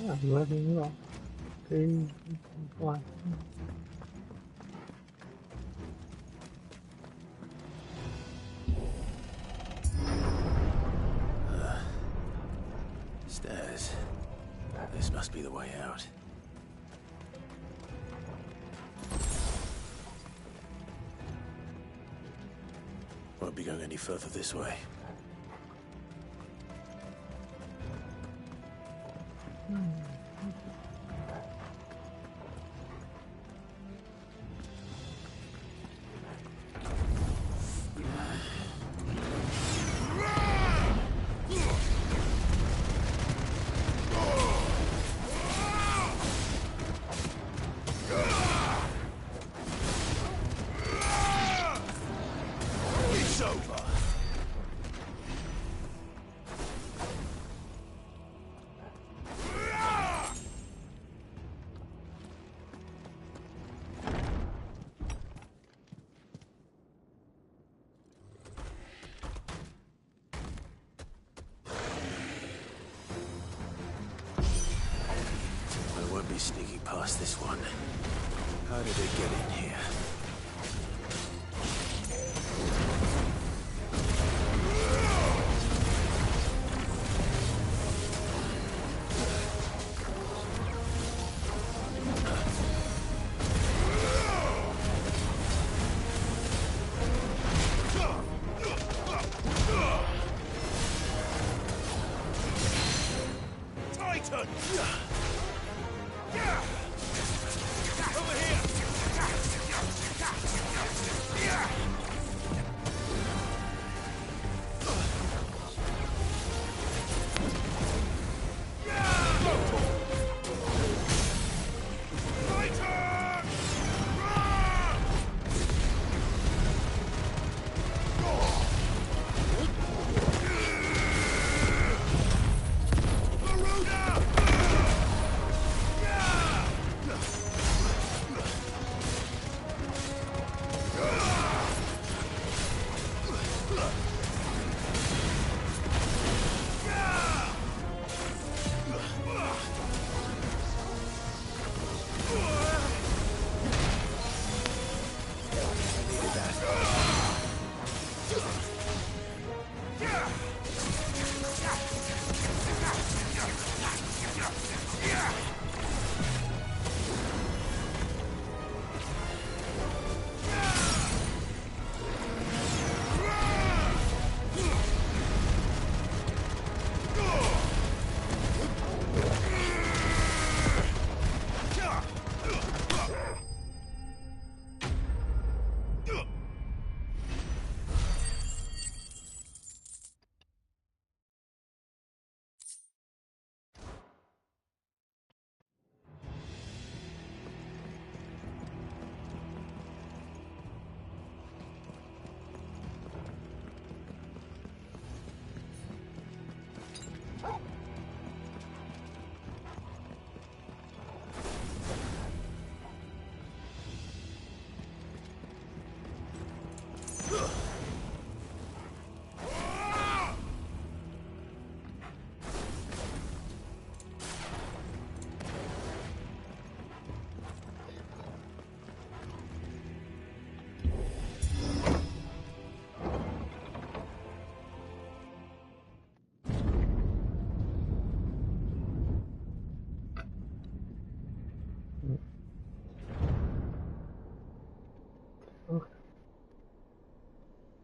I'm leveling up. 3, 1. Stairs. This must be the way out. Won't be going any further this way. It's over. I won't be sneaking past this one. How did it get in here? Titan! Over here!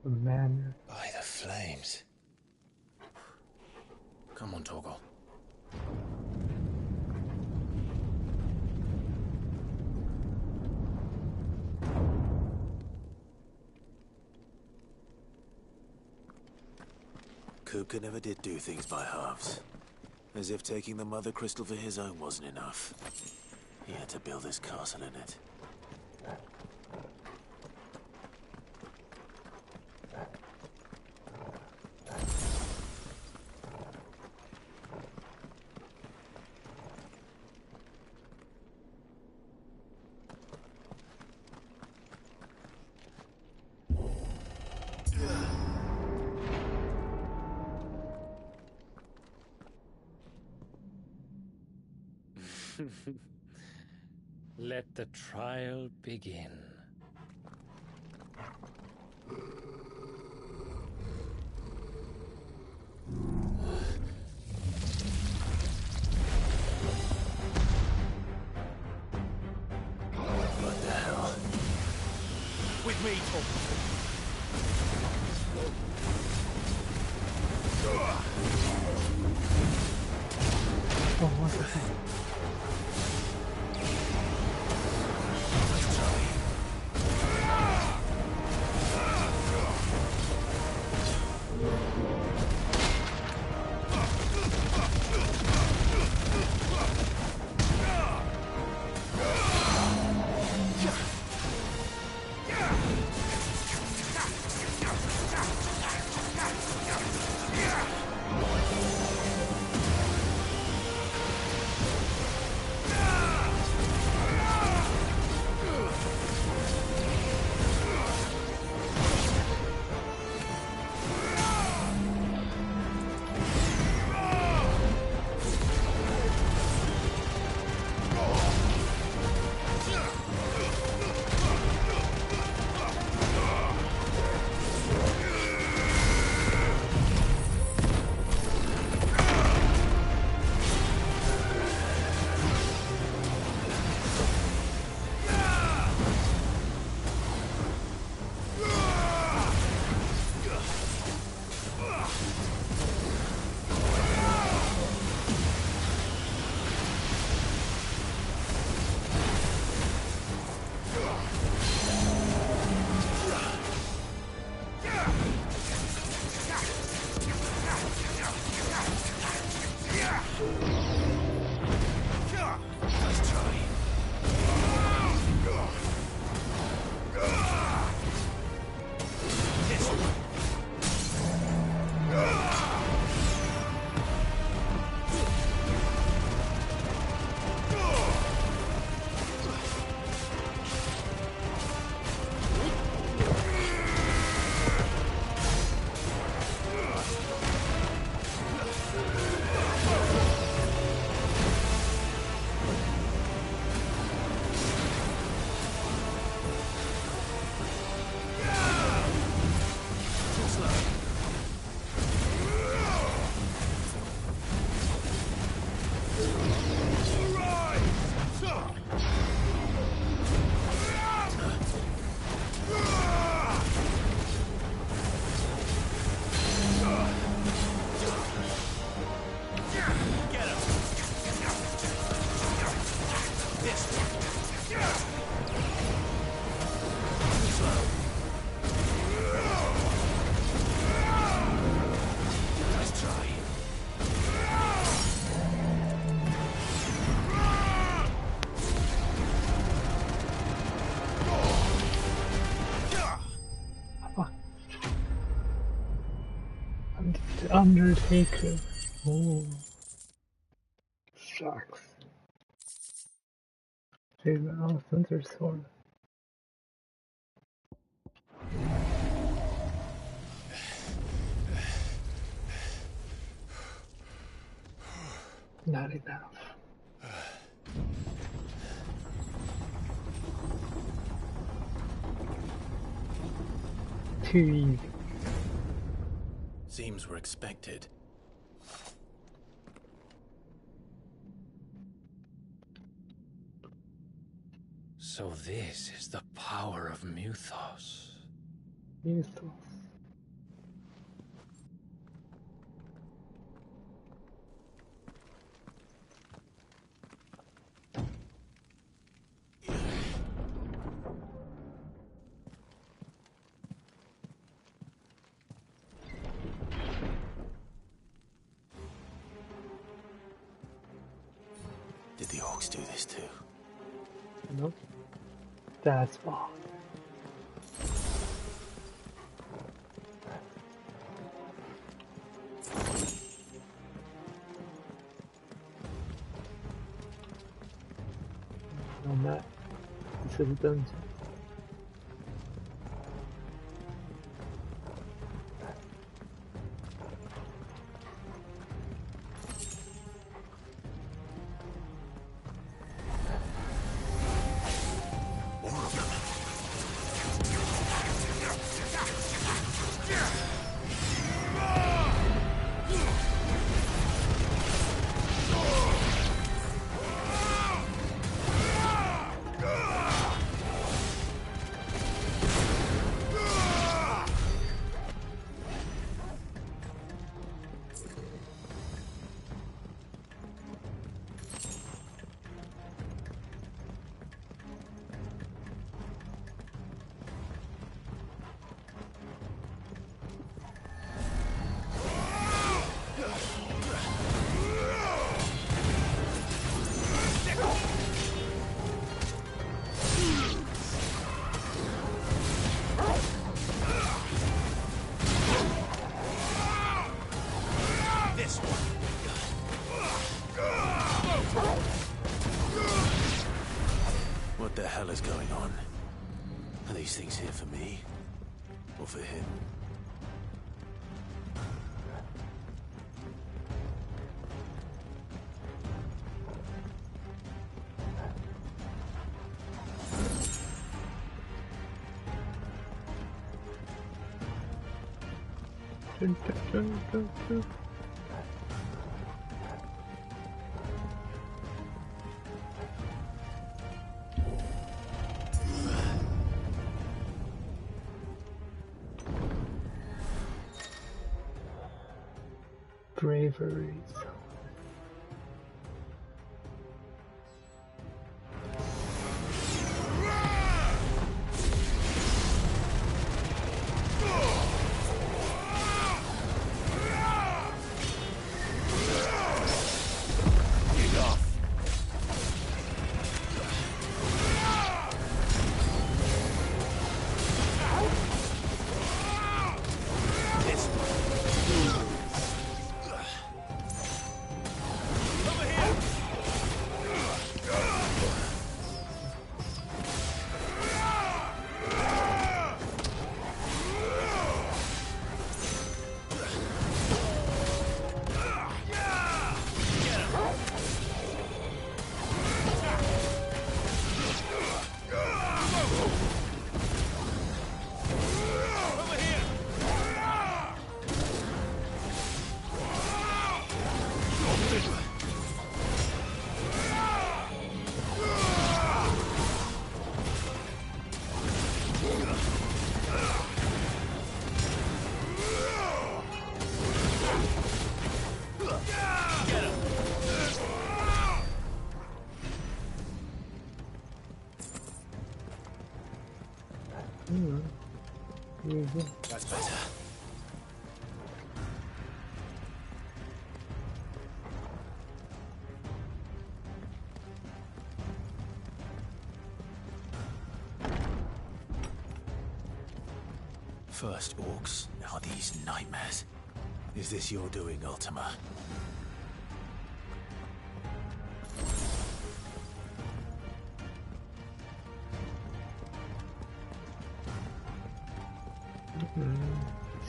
The manor. By the flames. Come on, Torgal. Kupka never did do things by halves. As if taking the Mother Crystal for his own wasn't enough. He had to build his castle in it. Let the trial begin. What the hell? With me, Tom. Oh, what the heck? Undertaker. Oh, sucks. Favorite Thunder Sword. Not enough. Too easy. Seems we're expected. So this is the power of Muthos. Muthos. Did the orcs do this too? Nope. That's wrong. On that, this is done. these things here for me? Or for him? Bravery. That's better. First orcs, now these nightmares. Is this your doing, Ultima?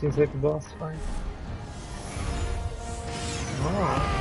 Seems like a boss fight. Oh.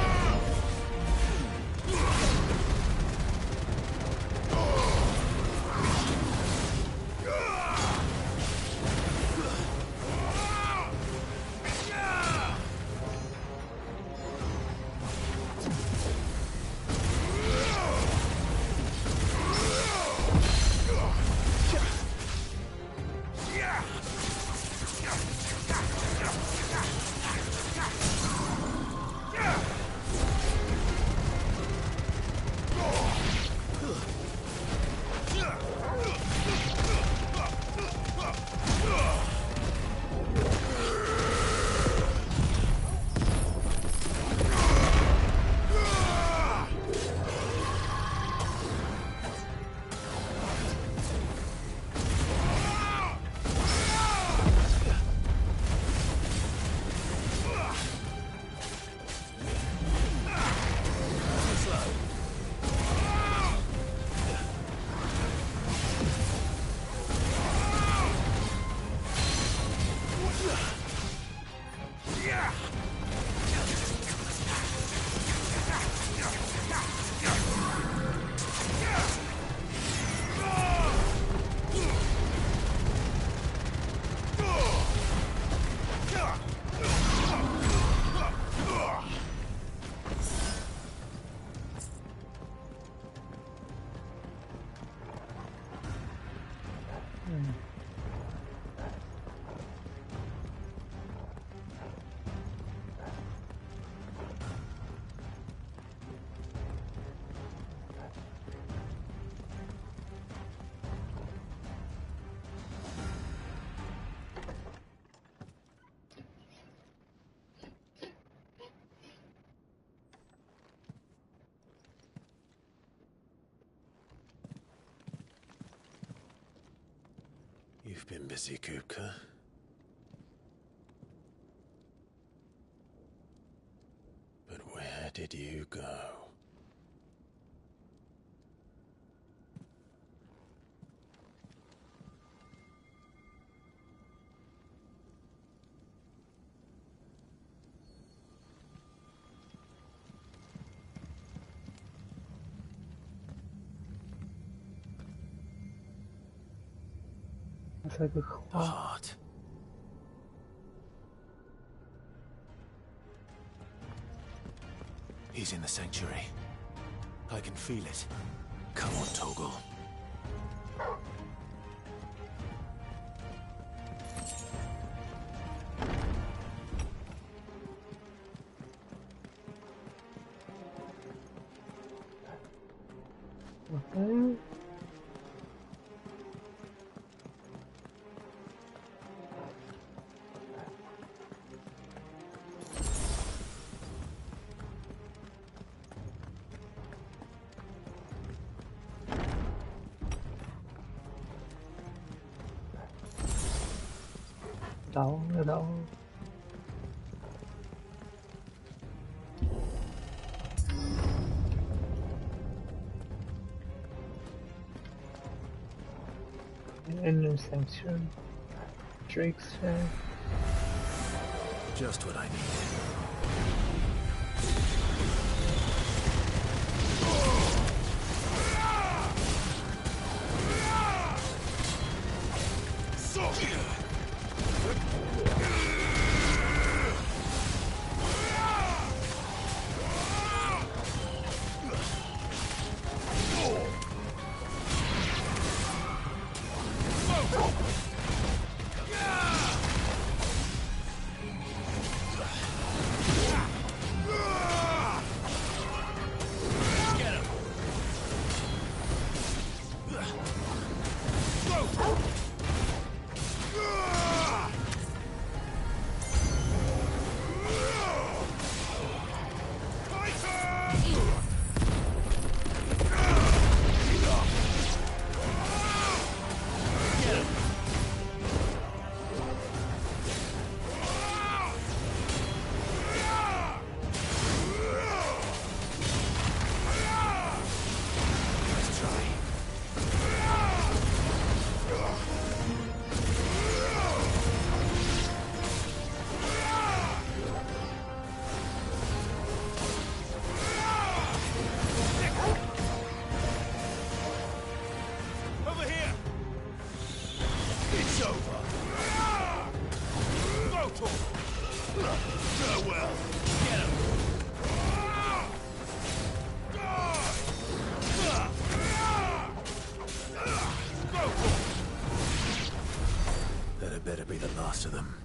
You've been busy, Kupka. But where did you go? looks like a claw. The heart. He's in the sanctuary. I can feel it. Come on, Toggle. Okay. Down, down. Inner sanctuary. Drake's fan. Just what I need. Better be the last of them.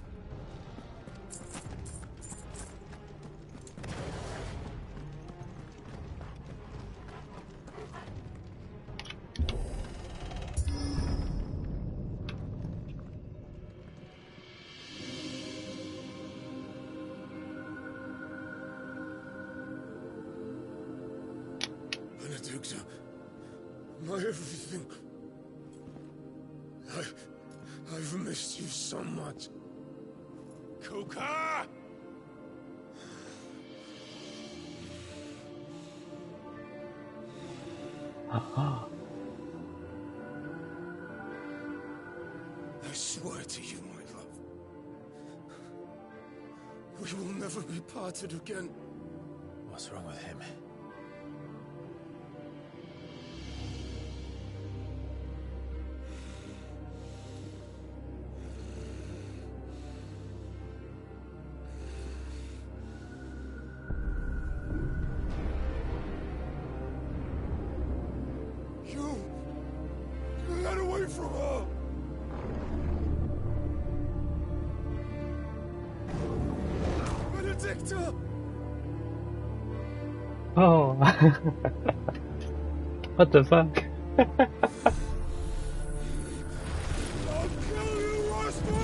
Benedicta, my everything. I've missed you so much. Kuka! Aha. I swear to you, my love. We will never be parted again. What's wrong with him? Get away from her! Benedicta! Oh. What the fuck? I'll kill you, Roswell!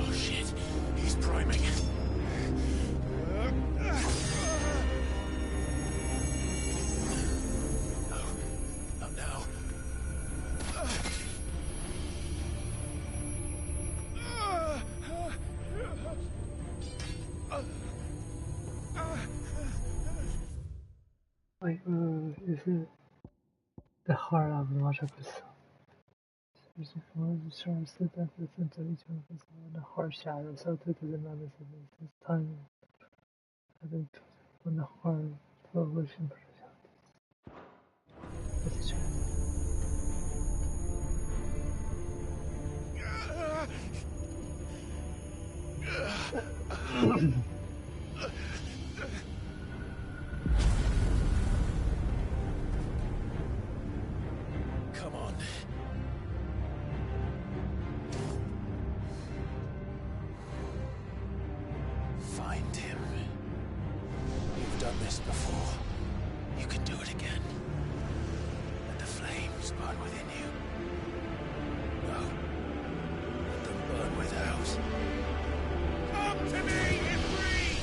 Oh shit, he's priming. Not now. Wait, is it the heart of the water crystal? There's a form of strong slip that fits into each one of the heart shadow, so thick as a madness of this time. from the harm revolution Come on. Find him. You've done this before. You can do it again. Let the flames burn within you. No. Let them burn without. Come to me, Ifrit!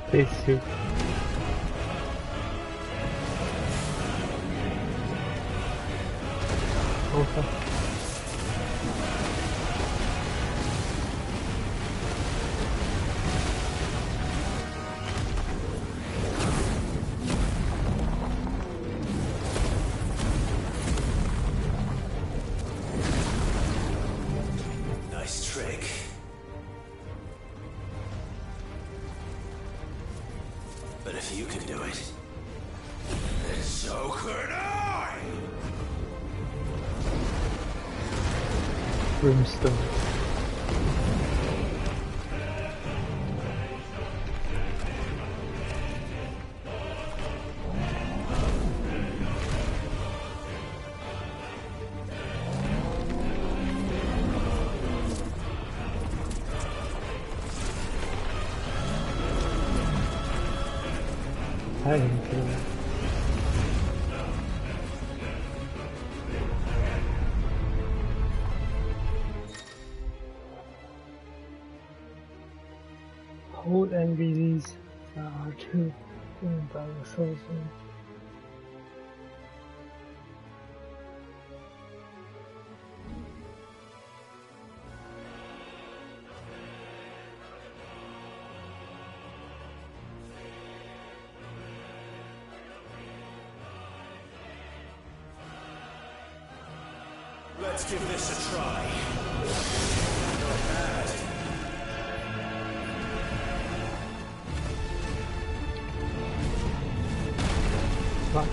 Spacesuit. Okay. Nice trick. But if you can do it, then so could I! Brimstone. I didn't kill him. hold NPCs R2 in Dark Souls. Let's give this a try. Not bad. What?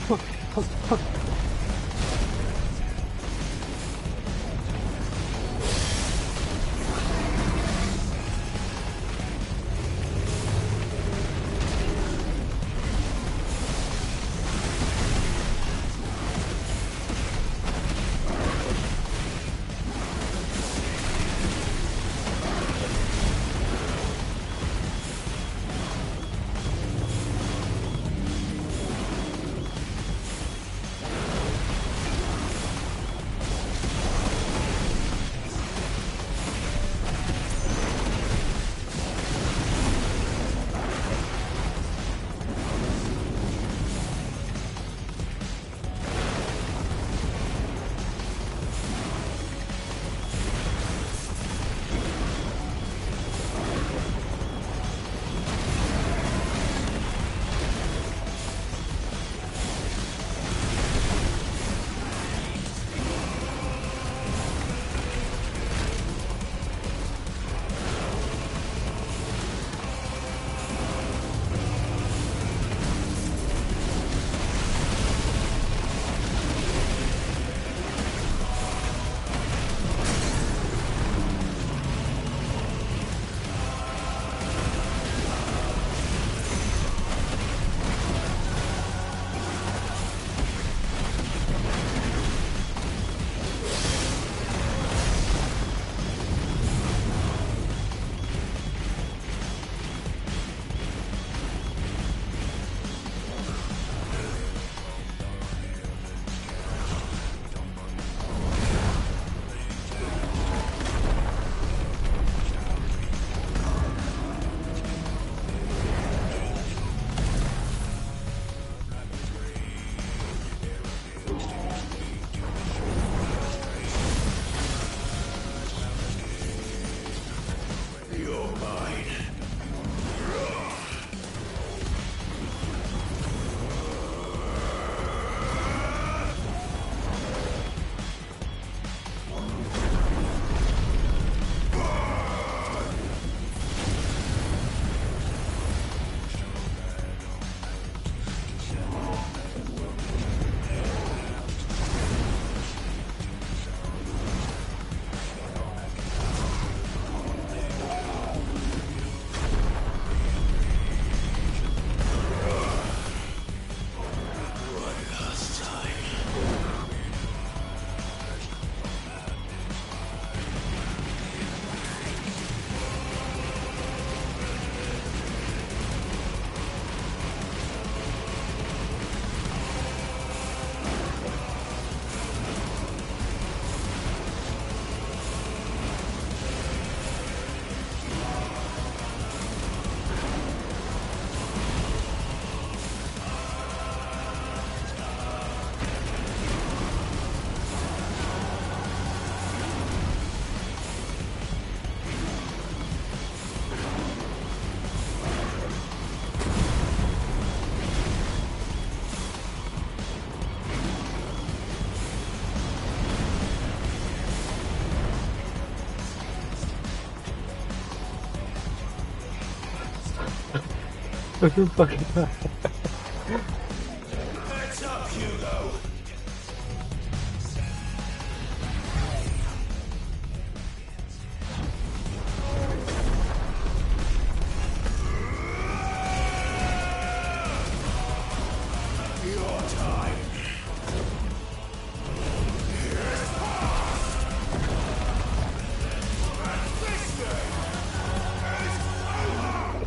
Fucking That's up, Hugo. Your time. Here's past. And this day is over.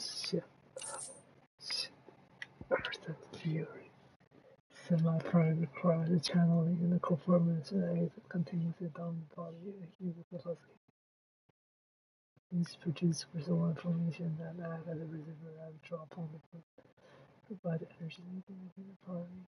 Shit. Earth and Fury. Semi-private crowd channeling in the performance and continues to dominate body human velocity. These produce visual information that act as a reservoir and draw upon the provide energy needed within the party.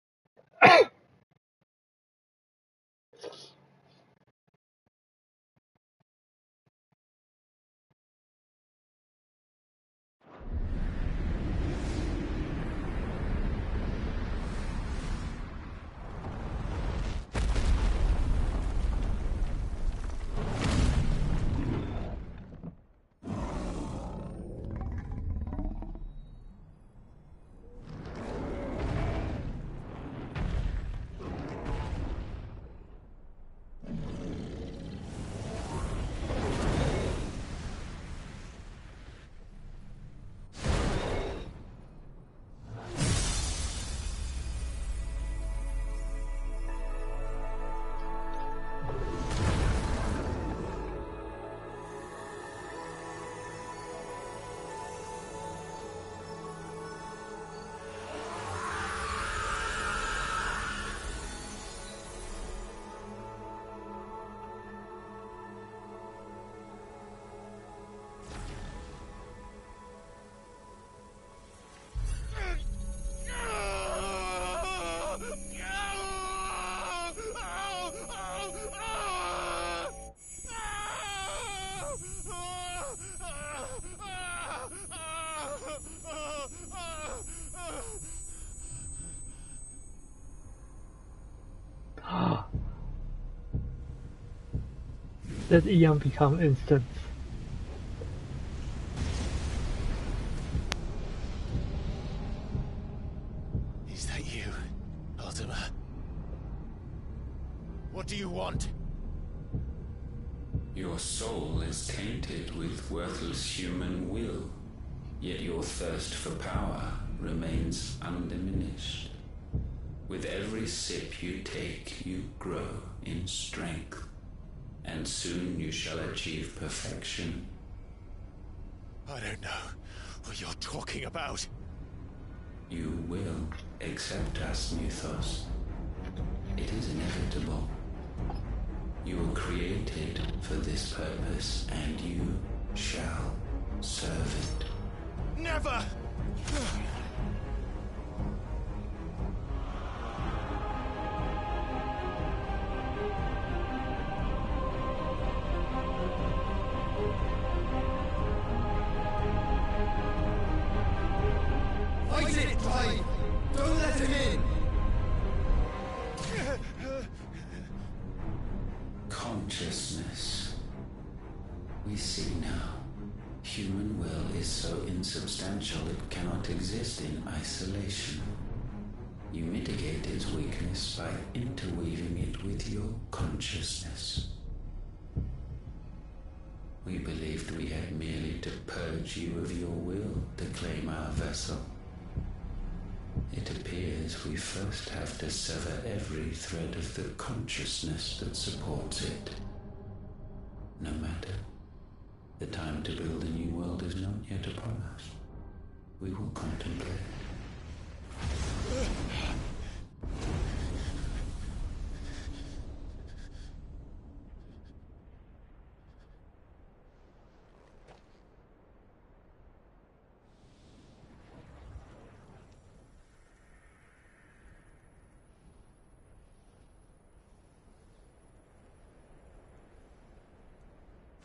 Let Ian become instant. Is that you, Ultima? What do you want? Your soul is tainted with worthless human will, yet your thirst for power remains undiminished. With every sip you take, you grow in strength, and soon you shall achieve perfection. I don't know what you're talking about. You will accept us, Mythos. It is inevitable. You were created for this purpose, and you shall serve it. Never! Fight it, Clive! Don't let him in! Consciousness. We see now. Human will is so insubstantial it cannot exist in isolation. You mitigate its weakness by interweaving it with your consciousness. We believed we had merely to purge you of your will to claim our vessel. It appears we first have to sever every thread of the consciousness that supports it. No matter. The time to build a new world is not yet upon us. We will contemplate.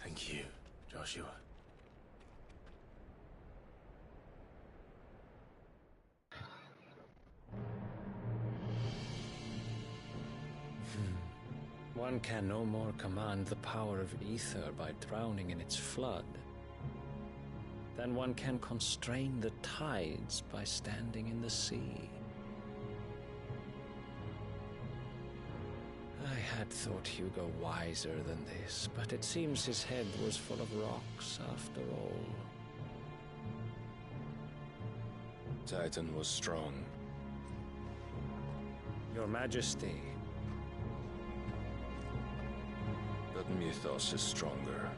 Thank you, Joshua. One can no more command the power of ether by drowning in its flood than one can constrain the tides by standing in the sea. I had thought Hugo wiser than this, but it seems his head was full of rocks after all. Titan was strong. Your Majesty. But Mythos is stronger.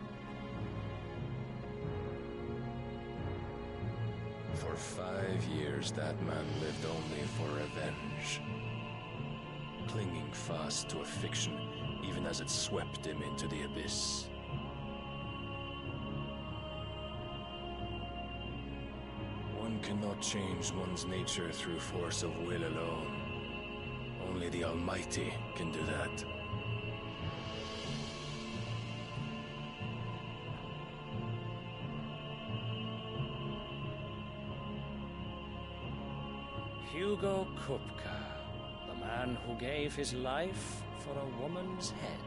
For 5 years, that man lived only for revenge. Clinging fast to a fiction, even as it swept him into the abyss. One cannot change one's nature through force of will alone. Only the Almighty can do that. Hugo Kupka, the man who gave his life for a woman's head.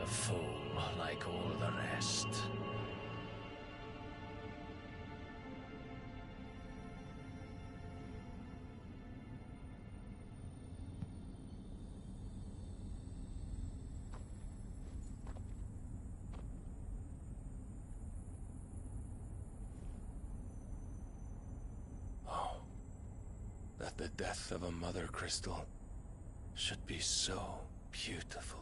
A fool like all the rest. That the death of a mother crystal should be so beautiful.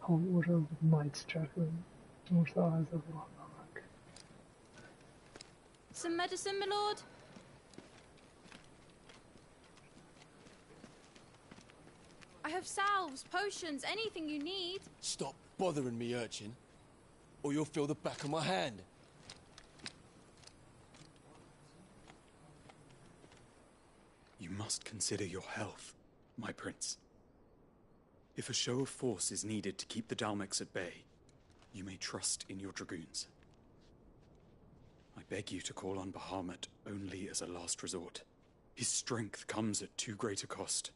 Whole order of knights traveling north eyes of Larnac. Some medicine, my lord? I have salves, potions, anything you need. Stop bothering me, urchin, or you'll feel the back of my hand. You must consider your health, my prince. If a show of force is needed to keep the Dalmex at bay, you may trust in your dragoons. I beg you to call on Bahamut only as a last resort. His strength comes at too great a cost.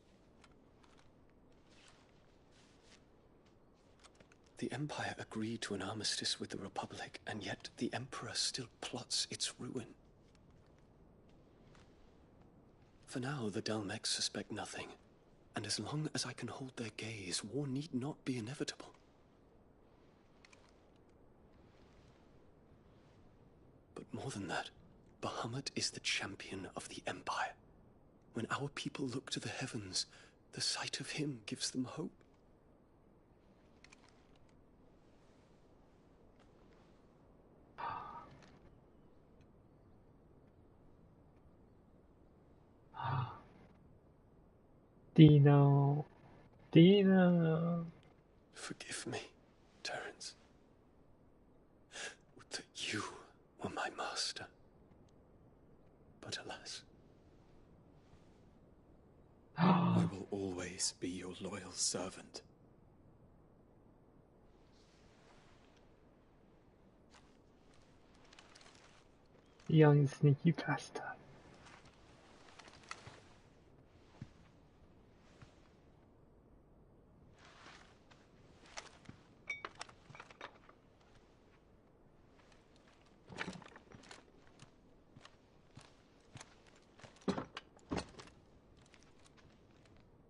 The Empire agreed to an armistice with the Republic, and yet the Emperor still plots its ruin. For now, the Dalmex suspect nothing, and as long as I can hold their gaze, war need not be inevitable. But more than that, Bahamut is the champion of the Empire. When our people look to the heavens, the sight of him gives them hope. Dino. Forgive me, Terence. Would that you were my master. But alas. I will always be your loyal servant. Young sneaky bastard.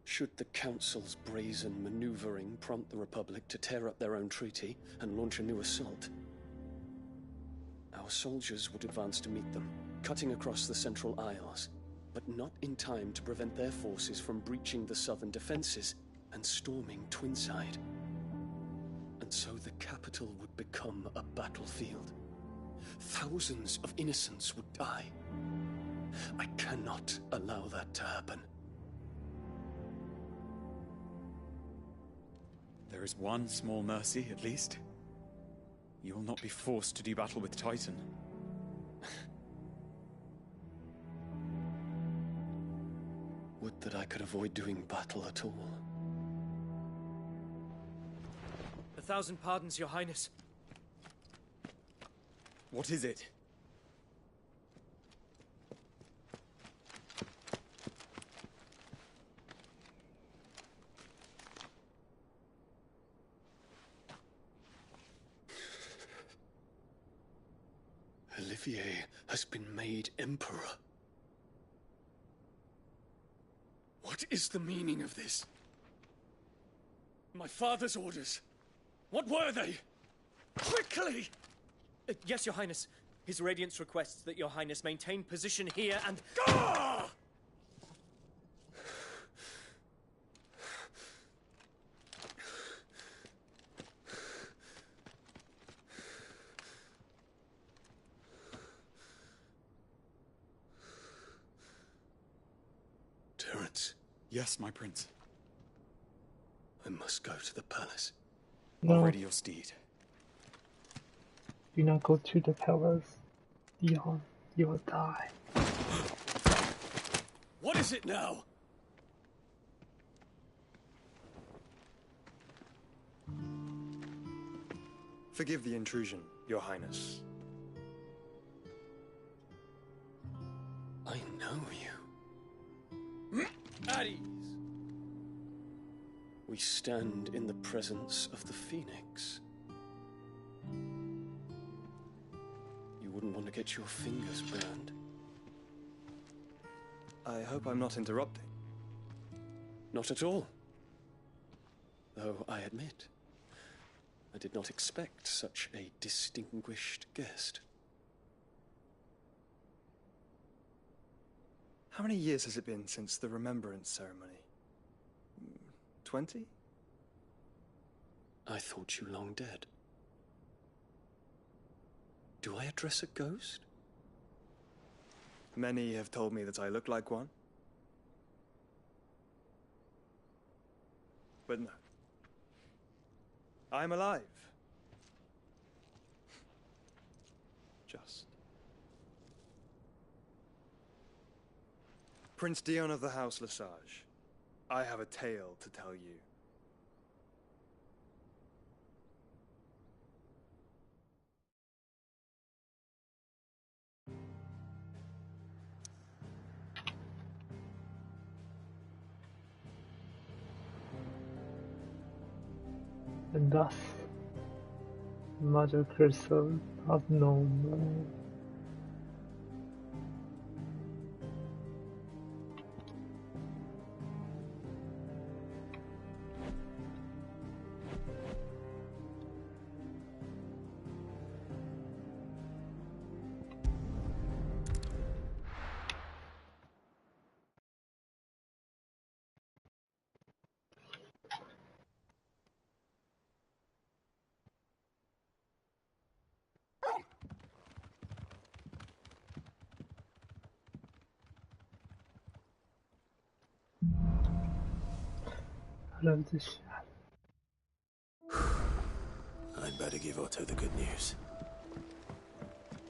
Should the Council's brazen maneuvering prompt the Republic to tear up their own treaty and launch a new assault, our soldiers would advance to meet them, cutting across the Central Isles, but not in time to prevent their forces from breaching the southern defenses and storming Twinside. And so the capital would become a battlefield. Thousands of innocents would die. I cannot allow that to happen. There is one small mercy, at least. You will not be forced to do battle with Titan. Would that I could avoid doing battle at all. 1,000 pardons, Your Highness. What is it? Olivier has been made Emperor. What is the meaning of this? My father's orders. What were they? Quickly! Yes, Your Highness. His Radiance requests that your Highness maintain position here and... Gah! Terence. Yes, my prince. I must go to the palace. No. Ready your steed. Do not go to the palace. Dion, you will die. What is it now? Forgive the intrusion, Your Highness. I know you. At ease. We stand in the presence of the Phoenix. You wouldn't want to get your fingers burned. I hope I'm not interrupting. Not at all. Though I admit, I did not expect such a distinguished guest. How many years has it been since the Remembrance ceremony? 20? I thought you long dead. Do I address a ghost? Many have told me that I look like one. But no. I'm alive. Just. Prince Dion of the House Lesage, I have a tale to tell you. And thus, Mother Crystal of no more. Love this shot. I'd better give Otto the good news.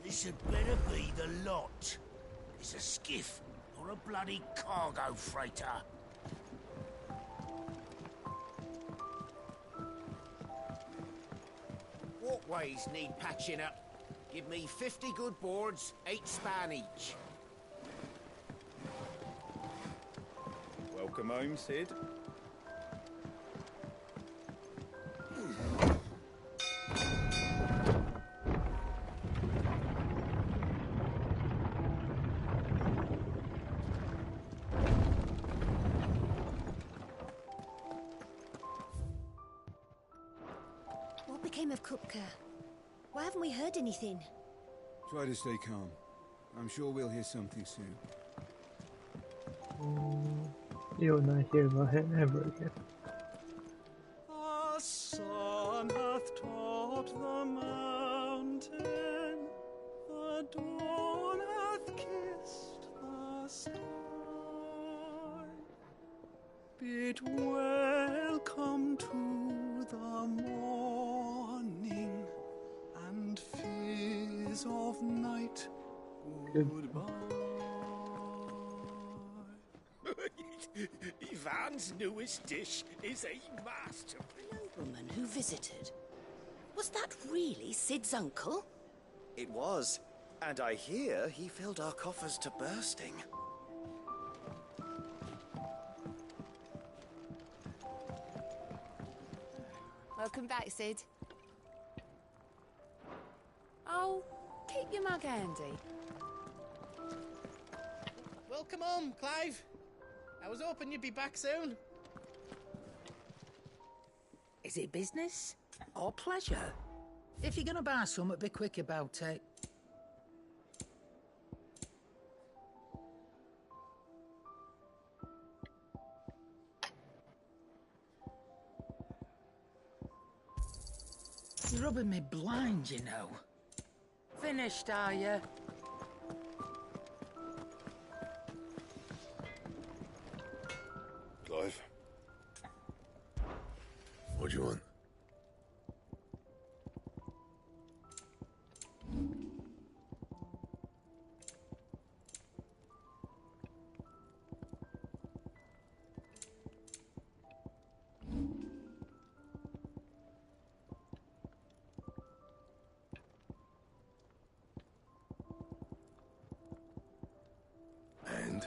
This had better be the lot. It's a skiff, or a bloody cargo freighter. Walkways need patching up. Give me 50 good boards, 8 span each. Welcome home, Sid. What became of Kupka? Why haven't we heard anything? Try to stay calm. I'm sure we'll hear something soon. You'll not hear about him ever again. The sun hath topped the mountain, the dawn hath kissed the sky. Bid welcome to the morning, and fears of night goodbye. Ivan's newest dish is a masterpiece. The nobleman who visited. Was that really Sid's uncle? It was, and I hear he filled our coffers to bursting. Welcome back, Sid. Oh, keep your mug handy. Welcome home, Clive. I was hoping you'd be back soon. Is it business or pleasure? If you're gonna buy something, be quick about it. rubbing me blind, you know. Finished, are you? Clive? What do you want? And?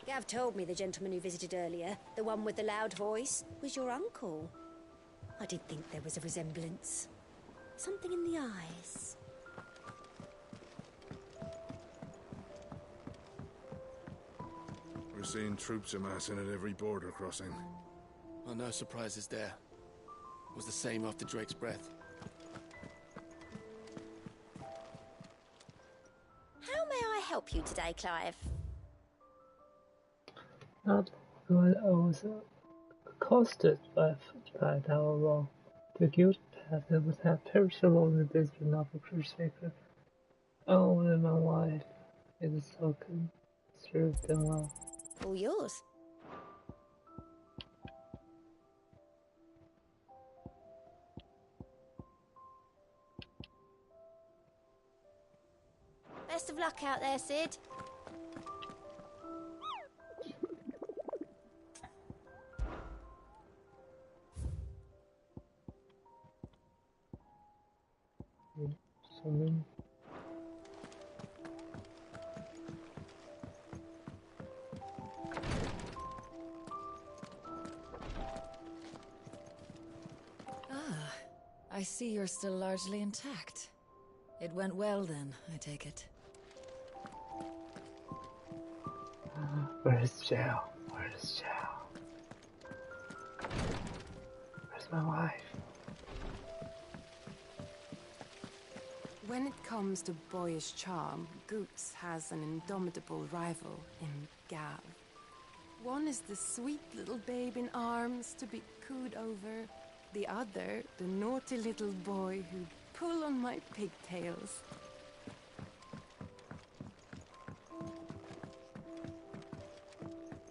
Gav told me the gentleman who visited earlier, the one with the loud voice, was your uncle. I did think there was a resemblance. Something in the eyes. We're seeing troops amassing at every border crossing. Well, no surprises there. It was the same after Drake's breath. How may I help you today, Clive? Not good. I was accosted by our wrong. The guild path that would have perished alone in this but not a crusader. Only my life is so conserved and well. All yours. Best of luck out there, Sid. Something. I see you're still largely intact. It went well then, I take it. Where's Jail? Where's Jail? Where's my wife? When it comes to boyish charm, Goots has an indomitable rival in Gav. One is the sweet little babe in arms to be cooed over. The other, the naughty little boy who'd pull on my pigtails.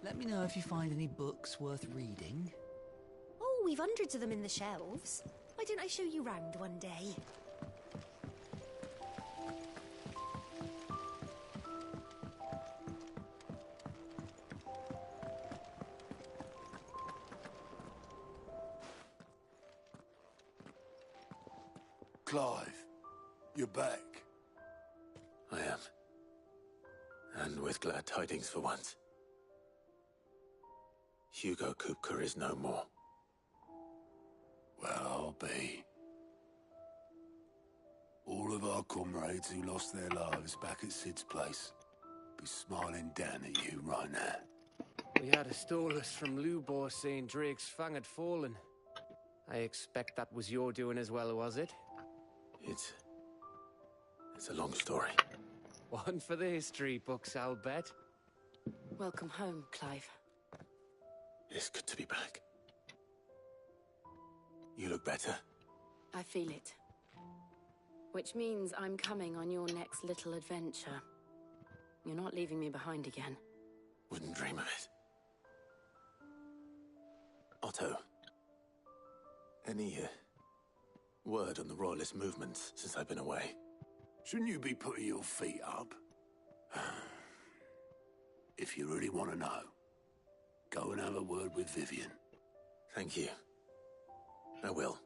Let me know if you find any books worth reading. Oh, we've hundreds of them in the shelves. Why don't I show you round one day? Clive, you're back. I am. And with glad tidings for once. Hugo Kupka is no more. Well, I'll be. All of our comrades who lost their lives back at Sid's place be smiling down at you right now. We had a stolus from Lubor saying Drake's fang had fallen. I expect that was your doing as well, was it? It's a long story. One for the history books, I'll bet. Welcome home, Clive. It's good to be back. You look better. I feel it. Which means I'm coming on your next little adventure. You're not leaving me behind again. Wouldn't dream of it. Otto, any word on the Royalist movements since I've been away? Shouldn't you be putting your feet up? If you really want to know, go and have a word with Vivian. Thank you. I will.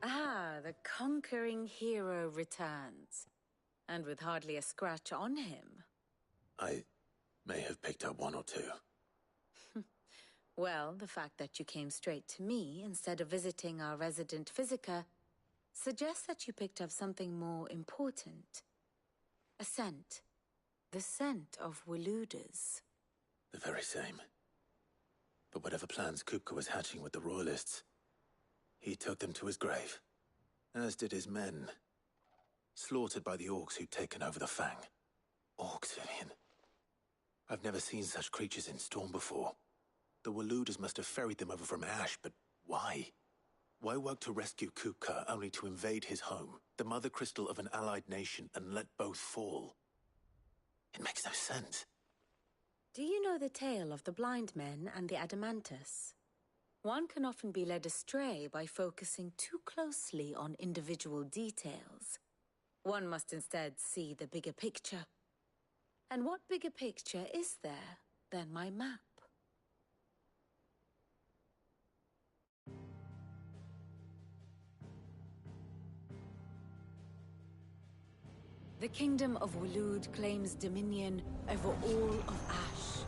Ah, the conquering hero returns. And with hardly a scratch on him. I may have picked up one or two. Well, the fact that you came straight to me instead of visiting our resident physiker suggests that you picked up something more important. A scent. The scent of Waludas. The very same. But whatever plans Kupka was hatching with the Royalists, he took them to his grave. As did his men. Slaughtered by the orcs who'd taken over the Fang. Orcs, Vivian. I've never seen such creatures in Storm before. The Waludas must have ferried them over from Ash, but why? Why work to rescue Kupka only to invade his home, the mother crystal of an allied nation, and let both fall? It makes no sense. Do you know the tale of the blind men and the Adamantus? One can often be led astray by focusing too closely on individual details. One must instead see the bigger picture. And what bigger picture is there than my map? The Kingdom of Waloed claims dominion over all of Ash.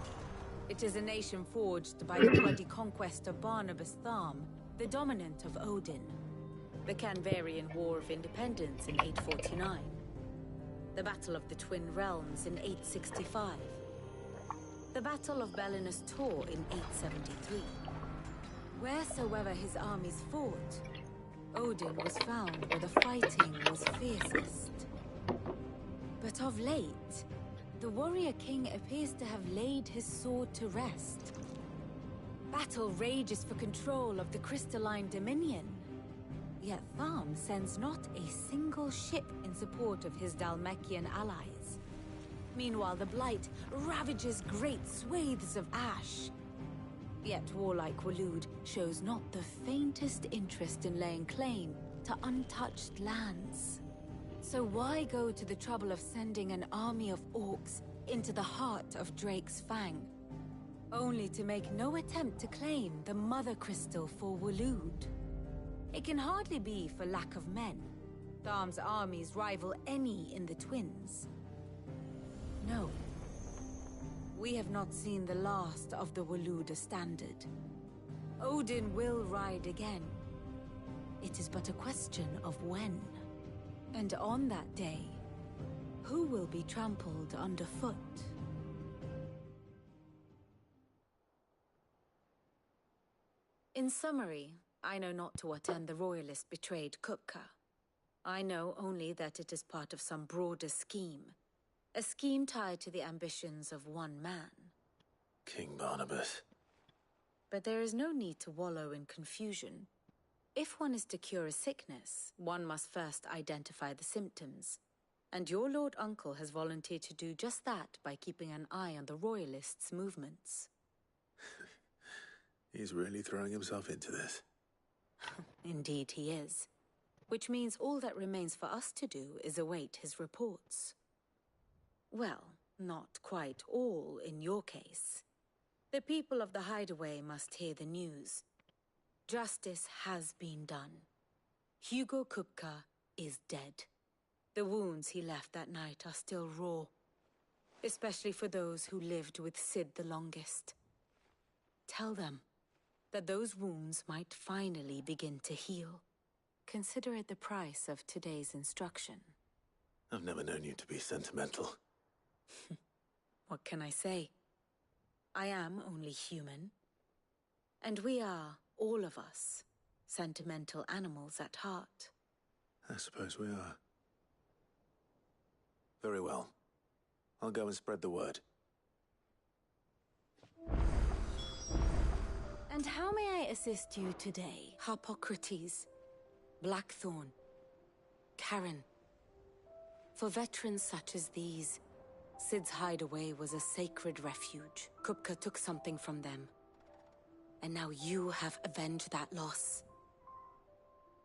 It is a nation forged by the bloody conquest of Barnabas Tharm, the dominant of Odin. The Canvarian War of Independence in 849. The Battle of the Twin Realms in 865. The Battle of Belinus Tor in 873. Wheresoever his armies fought, Odin was found where the fighting was fiercest. But of late, the warrior king appears to have laid his sword to rest. Battle rages for control of the crystalline dominion. Yet Tharm sends not a single ship in support of his Dhalmekian allies. Meanwhile, the Blight ravages great swathes of Ash. Yet warlike Waloed shows not the faintest interest in laying claim to untouched lands. So why go to the trouble of sending an army of orcs into the heart of Drake's Fang, only to make no attempt to claim the Mother Crystal for Waloed? It can hardly be for lack of men. Tharm's armies rival any in the Twins. No. We have not seen the last of the Waluda standard. Odin will ride again. It is but a question of when. And on that day, who will be trampled underfoot? In summary, I know not to what end the Royalists betrayed Kupka. I know only that it is part of some broader scheme. A scheme tied to the ambitions of one man. King Barnabas. But there is no need to wallow in confusion. If one is to cure a sickness, one must first identify the symptoms. And your Lord Uncle has volunteered to do just that by keeping an eye on the Royalists' movements. He's really throwing himself into this. Indeed he is. Which means all that remains for us to do is await his reports. Well, not quite all in your case. The people of the Hideaway must hear the news. Justice has been done. Hugo Kupka is dead. The wounds he left that night are still raw, especially for those who lived with Sid the longest. Tell them that those wounds might finally begin to heal. Consider it the price of today's instruction. I've never known you to be sentimental. What can I say? I am only human. And we are, all of us, sentimental animals at heart. I suppose we are. Very well. I'll go and spread the word. And how may I assist you today, Harpocrates, Blackthorn, Karen? For veterans such as these, Sid's Hideaway was a sacred refuge. Kupka took something from them. And now you have avenged that loss.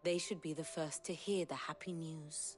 They should be the first to hear the happy news.